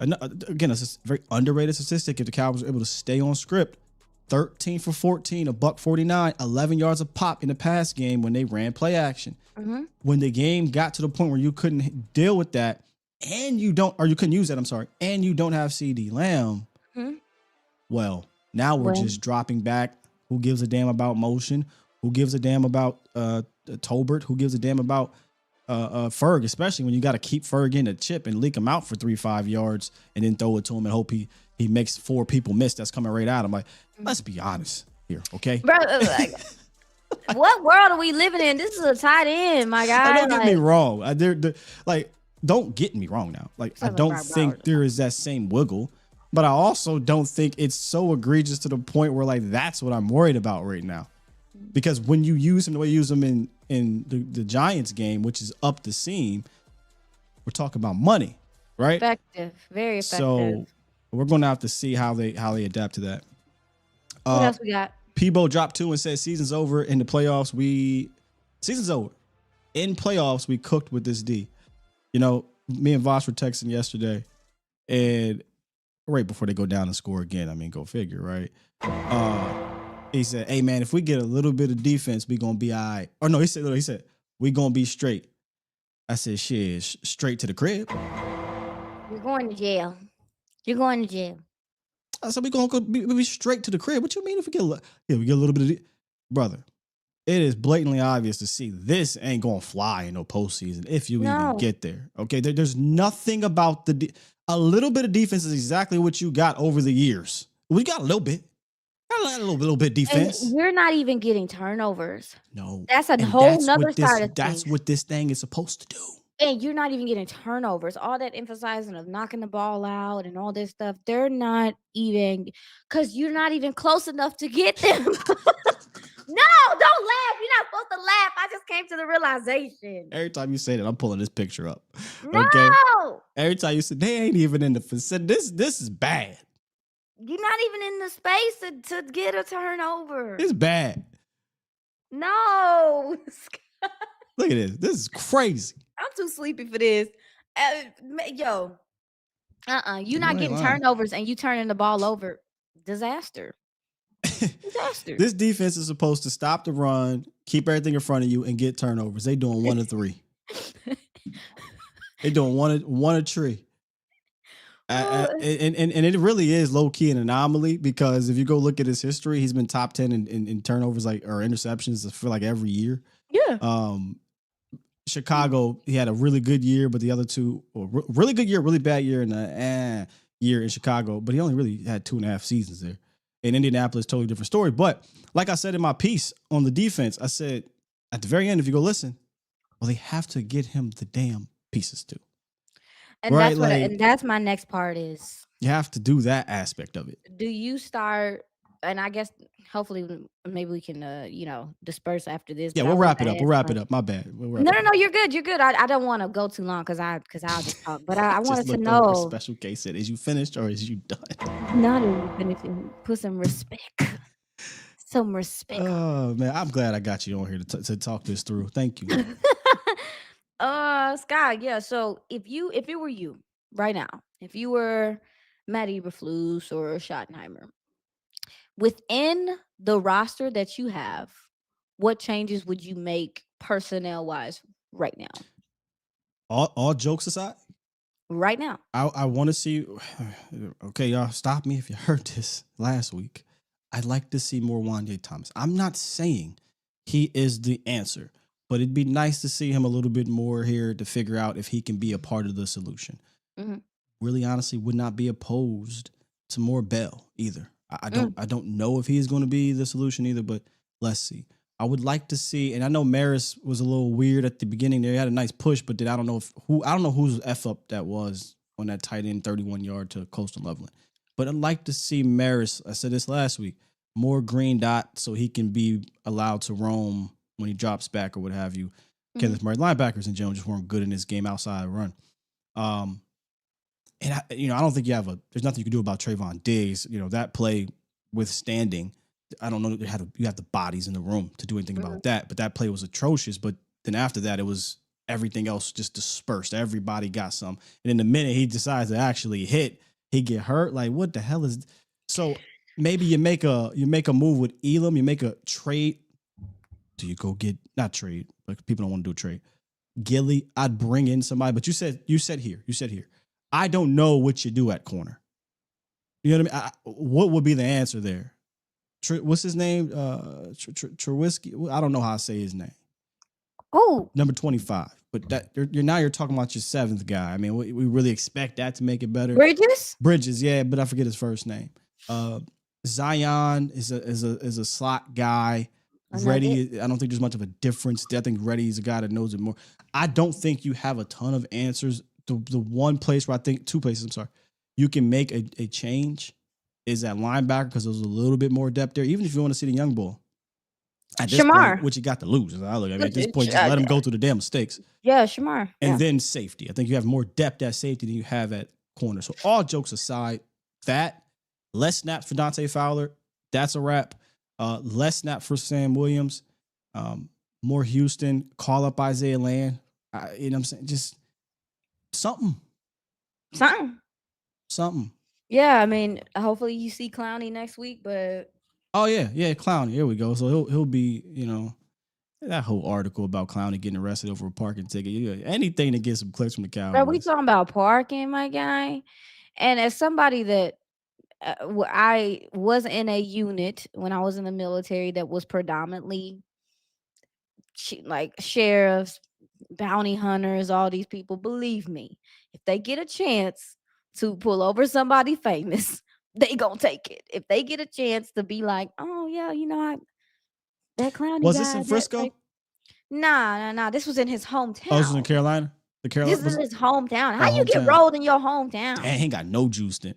Speaker 3: it's a very underrated statistic. If the Cowboys are able to stay on script, 13 for 14, $149, 11 yards a pop in the pass game when they ran play action. When the game got to the point where you couldn't deal with that, and you couldn't use that, and you don't have CeeDee Lamb, well, now we're just dropping back. Who gives a damn about motion? Who gives a damn about Tolbert? Who gives a damn about Ferg, especially when you got to keep Ferg in a chip and leak him out for 3-5 yards and then throw it to him and hope he makes 4 people miss that's coming right at him. Like, let's be honest here, okay?
Speaker 4: Bro, like, what world are we living in? This is a tight end, my guy.
Speaker 3: Don't get me wrong. Don't get me wrong now. Like, I don't think there is that same wiggle. But I also don't think it's so egregious to the point where, like, that's what I'm worried about right now. Because when you use him the way you use him in the Giants game, which is up the seam, we're talking about money, right?
Speaker 4: Effective, very effective.
Speaker 3: So we're going to have to see how they adapt to that.
Speaker 4: What else we got?
Speaker 3: Peebo dropped 2 and said season's over. In the playoffs, season's over. In playoffs, we cooked with this D. You know, me and Voss were texting yesterday, and right before they go down and score again. I mean, go figure, right? He said, "Hey man, if we get a little bit of defense, we gonna be all right." Or no, he said, "We gonna be straight." I said, "Shit, straight to the crib."
Speaker 4: You're going to jail. You're going to jail.
Speaker 3: I said, "We gonna go be straight to the crib." What you mean if we get a little bit of brother? It is blatantly obvious to see this ain't gonna fly in no postseason if you even get there. Okay, there's nothing about a little bit of defense is exactly what you got over the years. We got a little bit. Got a little bit of defense.
Speaker 4: And you're not even getting turnovers.
Speaker 3: No.
Speaker 4: That's a whole nother side of things.
Speaker 3: That's what this thing is supposed to do.
Speaker 4: And you're not even getting turnovers. All that emphasizing of knocking the ball out and all this stuff, they're not even, because you're not even close enough to get them. No, don't laugh. You're not supposed to laugh. I just came to the realization.
Speaker 3: Every time you say that, I'm pulling this picture up.
Speaker 4: No.
Speaker 3: Okay? Every time you say they ain't even in the facility. This is bad.
Speaker 4: You're not even in the space to get a turnover.
Speaker 3: It's bad.
Speaker 4: No.
Speaker 3: Look at this. This is crazy.
Speaker 4: I'm too sleepy for this. You're not getting turnovers and you turning the ball over. Disaster. Disaster.
Speaker 3: This defense is supposed to stop the run, keep everything in front of you, and get turnovers. They doing 1 of 3. They doing one a tree. And it really is low key an anomaly because if you go look at his history, he's been top 10 in turnovers or interceptions for like every year.
Speaker 4: Yeah.
Speaker 3: Chicago, he had a really good year, but the other two, really good year, really bad year, and a year in Chicago. But he only really had 2.5 seasons there. In Indianapolis, totally different story. But like I said in my piece on the defense, I said at the very end, if you go listen, well, they have to get him the damn pieces too.
Speaker 4: And
Speaker 3: right?
Speaker 4: and that's my next part is.
Speaker 3: You have to do that aspect of it.
Speaker 4: Do you start, and I guess hopefully maybe we can, disperse after this.
Speaker 3: Yeah, we'll wrap it up. We'll wrap it up. My bad.
Speaker 4: No, you're good. You're good. I don't want to go too long because I'll just talk. But I wanted to know.
Speaker 3: Special case said, is you finished or is you done?
Speaker 4: Not even finishing. Put some respect. Some respect.
Speaker 3: Oh man, I'm glad I got you on here to talk this through. Thank you.
Speaker 4: Scott, yeah. So if it were you right now, if you were Matt Eberflus or Schottenheimer, within the roster that you have, what changes would you make personnel wise right now?
Speaker 3: All jokes aside,
Speaker 4: Right now.
Speaker 3: I want to see. Okay, y'all, stop me if you heard this last week. I'd like to see more Wanye Thomas. I'm not saying he is the answer, but it'd be nice to see him a little bit more here to figure out if he can be a part of the solution.
Speaker 4: Hmm.
Speaker 3: Really, honestly, would not be opposed to more Bell either. I
Speaker 4: Mm.
Speaker 3: don't know if he's going to be the solution either, but let's see. I would like to see, and I know Maris was a little weird at the beginning there. He had a nice push, but then I don't know whose F up that was on that tight end 31-yard to Coastal Loveland. But I'd like to see Maris, I said this last week, more green dot so he can be allowed to roam when he drops back or what have you. Kenneth Murray linebackers in general just weren't good in this game outside run. And I don't think there's nothing you can do about Trayvon Diggs. That play withstanding, I don't know you have the bodies in the room to do anything about that. But that play was atrocious. But then after that, it was everything else just dispersed. Everybody got some. And in the minute he decides to actually hit, he get hurt. Like, what the hell is? So maybe you make a move with Elam. You make a trade. Do you go get not trade? Like people don't want to do a trade. Gilly, I'd bring in somebody. But you said here. I don't know what you do at corner. You know what I mean? What would be the answer there? What's his name? Trubisky. I don't know how I say his name.
Speaker 4: Oh,
Speaker 3: Number 25. But you're talking about your seventh guy. I mean, we really expect that to make it better. Bridges, yeah, but I forget his first name. Zion is a slot guy. Reddy, I don't think there's much of a difference. I think Reddy is a guy that knows it more. I don't think you have a ton of answers. The one place where I think two places, I'm sorry, you can make a change is at linebacker because there's a little bit more depth there. Even if you want to see the young bull, at this point, which you got to lose. At this point, just let him go through the damn mistakes.
Speaker 4: Yeah, Shamar.
Speaker 3: And then safety. I think you have more depth at safety than you have at corner. So all jokes aside, that less snaps for Dante Fowler, that's a wrap. Less snap for Sam Williams. More Houston. Call up Isaiah Land. You know what I'm saying? Just something.
Speaker 4: Yeah, I mean, hopefully you see Clowney next week, but
Speaker 3: Clowney. Here we go. So he'll be, that whole article about Clowney getting arrested over a parking ticket. Anything to get some clicks from the Cowboys.
Speaker 4: Bro, we talking about parking, my guy. And as somebody that I was in a unit when I was in the military that was predominantly like sheriffs, bounty hunters, all these people, believe me, if they get a chance to pull over somebody famous, they gonna take it. If they get a chance to be like, oh yeah, that Clowney
Speaker 3: was
Speaker 4: guy,
Speaker 3: this in Frisco?
Speaker 4: Nah. This was in his hometown.
Speaker 3: Oh, this was in Carolina?
Speaker 4: This is his hometown. How you get rolled in your hometown?
Speaker 3: Dang, he ain't got no juice then.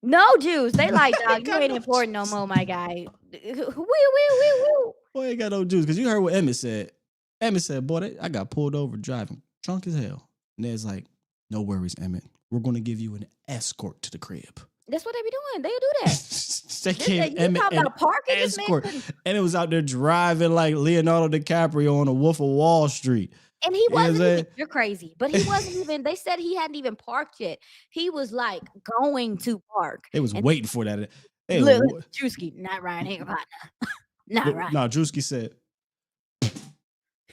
Speaker 4: No juice. They like, dog, you ain't important no more, my guy. Woo.
Speaker 3: Boy, ain't got no juice. Because you heard what Emmett said. Emmett said, boy, I got pulled over driving drunk as hell. And Ned's like, no worries, Emmett. We're going to give you an escort to the crib.
Speaker 4: That's what they be doing. They'll do that.
Speaker 3: They gave Emmett an
Speaker 4: parking
Speaker 3: escort. And it was out there driving like Leonardo DiCaprio on a Wolf of Wall Street.
Speaker 4: And he wasn't even, you're crazy, but he wasn't even, they said he hadn't even parked yet. He was like going to park.
Speaker 3: They was waiting for that.
Speaker 4: Hey, look, Drewski, not Ryan here, partner. Not Ryan.
Speaker 3: No, Drewski said,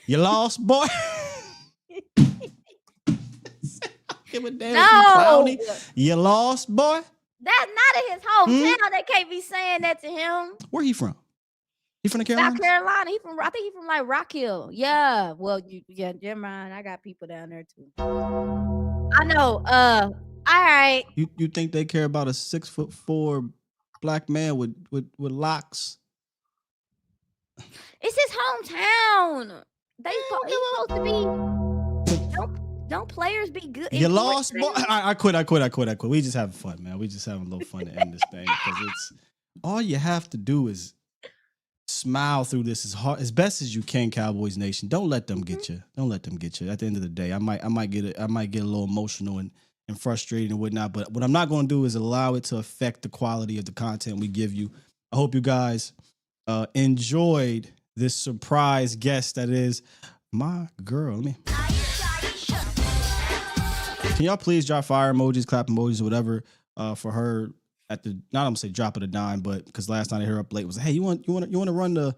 Speaker 3: you lost, boy? Give a damn, Clowney. You lost, boy?
Speaker 4: That's not in his hometown. They can't be saying that to him.
Speaker 3: Where he from? He from the Carolinas?
Speaker 4: South Carolina. I think he's from like Rock Hill. Yeah. Well, never mind. I got people down there too. I know. All right.
Speaker 3: You think they care about a 6'4" black man with locks?
Speaker 4: It's his hometown. They supposed to be. Don't players be good?
Speaker 3: You lost, boy. I quit. We just having fun, man. We just having a little fun to end this thing because it's all you have to do is smile through this as best as you can, Cowboys Nation. Don't let them get you. Don't let them get you. At the end of the day, I might get a little emotional and frustrated and whatnot. But what I'm not going to do is allow it to affect the quality of the content we give you. I hope you guys enjoyed this surprise guest that is my girl. Can y'all please drop fire emojis, clap emojis, or whatever for her at the, not I'm gonna say drop of the dime, but because last night I heard her up late was, hey, you want to run the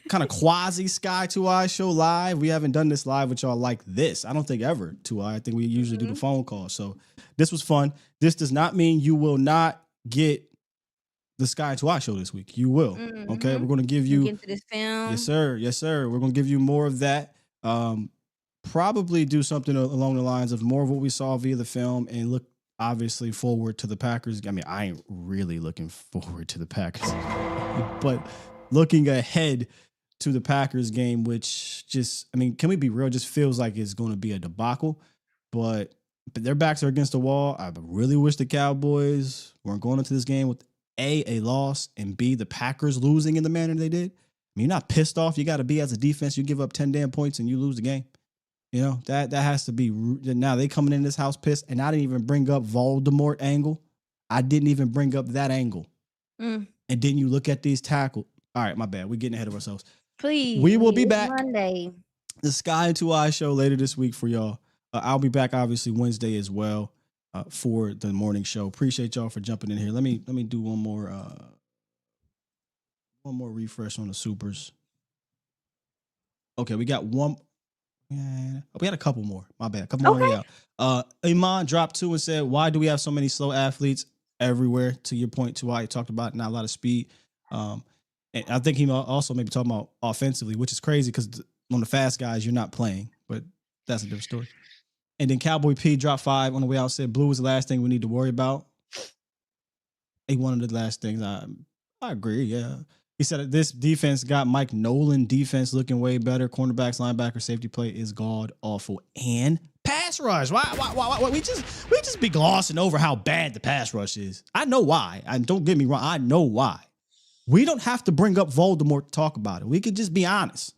Speaker 3: kind of quasi Sky 2i show live? We haven't done this live with y'all like this. I don't think ever 2i. I think we usually do the phone call. So this was fun. This does not mean you will not get the Sky 2i show this week. You will. Okay, we're going to give you.
Speaker 4: Get into this film.
Speaker 3: Yes, sir. Yes, sir. We're going to give you more of that. Probably do something along the lines of more of what we saw via the film and look obviously forward to the Packers. I mean, I ain't really looking forward to the Packers, but looking ahead to the Packers game, which just, I mean, can we be real? Just feels like it's going to be a debacle, but their backs are against the wall. I really wish the Cowboys weren't going into this game with a loss, and B, the Packers losing in the manner they did. I mean, you're not pissed off. You got to be as a defense. You give up 10 damn points and you lose the game. You know, that has to be. Now they coming in this house pissed, and I didn't even bring up Voldemort angle. I didn't even bring up that angle. And then you look at these tackles. All right, my bad. We're getting ahead of ourselves.
Speaker 4: Please.
Speaker 3: We will be back
Speaker 4: Monday.
Speaker 3: The Sky and 2i show later this week for y'all. I'll be back obviously Wednesday as well for the morning show. Appreciate y'all for jumping in here. Let me do one more refresh on the supers. Okay, we got one. Yeah, we had a couple more. My bad. A couple more on the way out. Iman dropped 2 and said, "Why do we have so many slow athletes everywhere?" To your point, too, I talked about not a lot of speed. And I think he also maybe talking about offensively, which is crazy because on the fast guys you're not playing, but that's a different story. And then Cowboy P dropped 5 on the way out. Said blue is the last thing we need to worry about. One of the last things. I agree. Yeah. He said this defense got Mike Nolan defense looking way better. Cornerbacks, linebacker, safety play is god awful. And pass rush. Why we just be glossing over how bad the pass rush is. I know why. And don't get me wrong. I know why. We don't have to bring up Voldemort to talk about it. We could just be honest.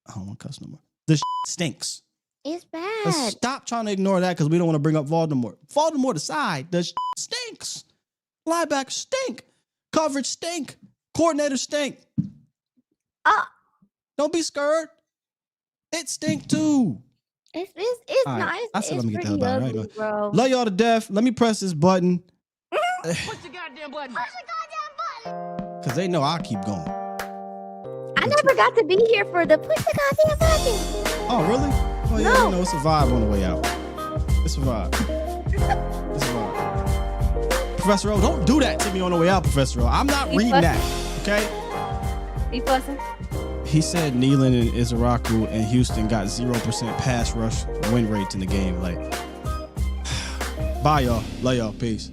Speaker 3: I don't want to cuss no more. The stinks.
Speaker 4: It's bad.
Speaker 3: Let's stop trying to ignore that because we don't want to bring up Voldemort. Voldemort aside, the stinks. Linebackers stink. Coverage stink. Coordinators stink. Don't be scared. It stink too.
Speaker 4: It's
Speaker 3: right.
Speaker 4: nice.
Speaker 3: I said
Speaker 4: it's
Speaker 3: let me get the
Speaker 4: pretty
Speaker 3: hell out of
Speaker 4: ugly,
Speaker 3: here.
Speaker 4: bro.
Speaker 3: Love y'all to death. Let me press this button.
Speaker 5: Push the goddamn button. Push the goddamn button.
Speaker 3: Because they know I'll keep going.
Speaker 4: I never got to be here for the push the goddamn button.
Speaker 3: Oh, really? Oh, yeah,
Speaker 4: No.
Speaker 3: you know, it's a vibe on the way out. It's a vibe. It's a vibe. Professor O, don't do that to me on the way out, Professor O. I'm not reading that, okay?
Speaker 4: You fussing?
Speaker 3: He said Nealon and Izaraku and Houston got 0% pass rush win rates in the game. Like, bye, y'all. Love y'all. Peace.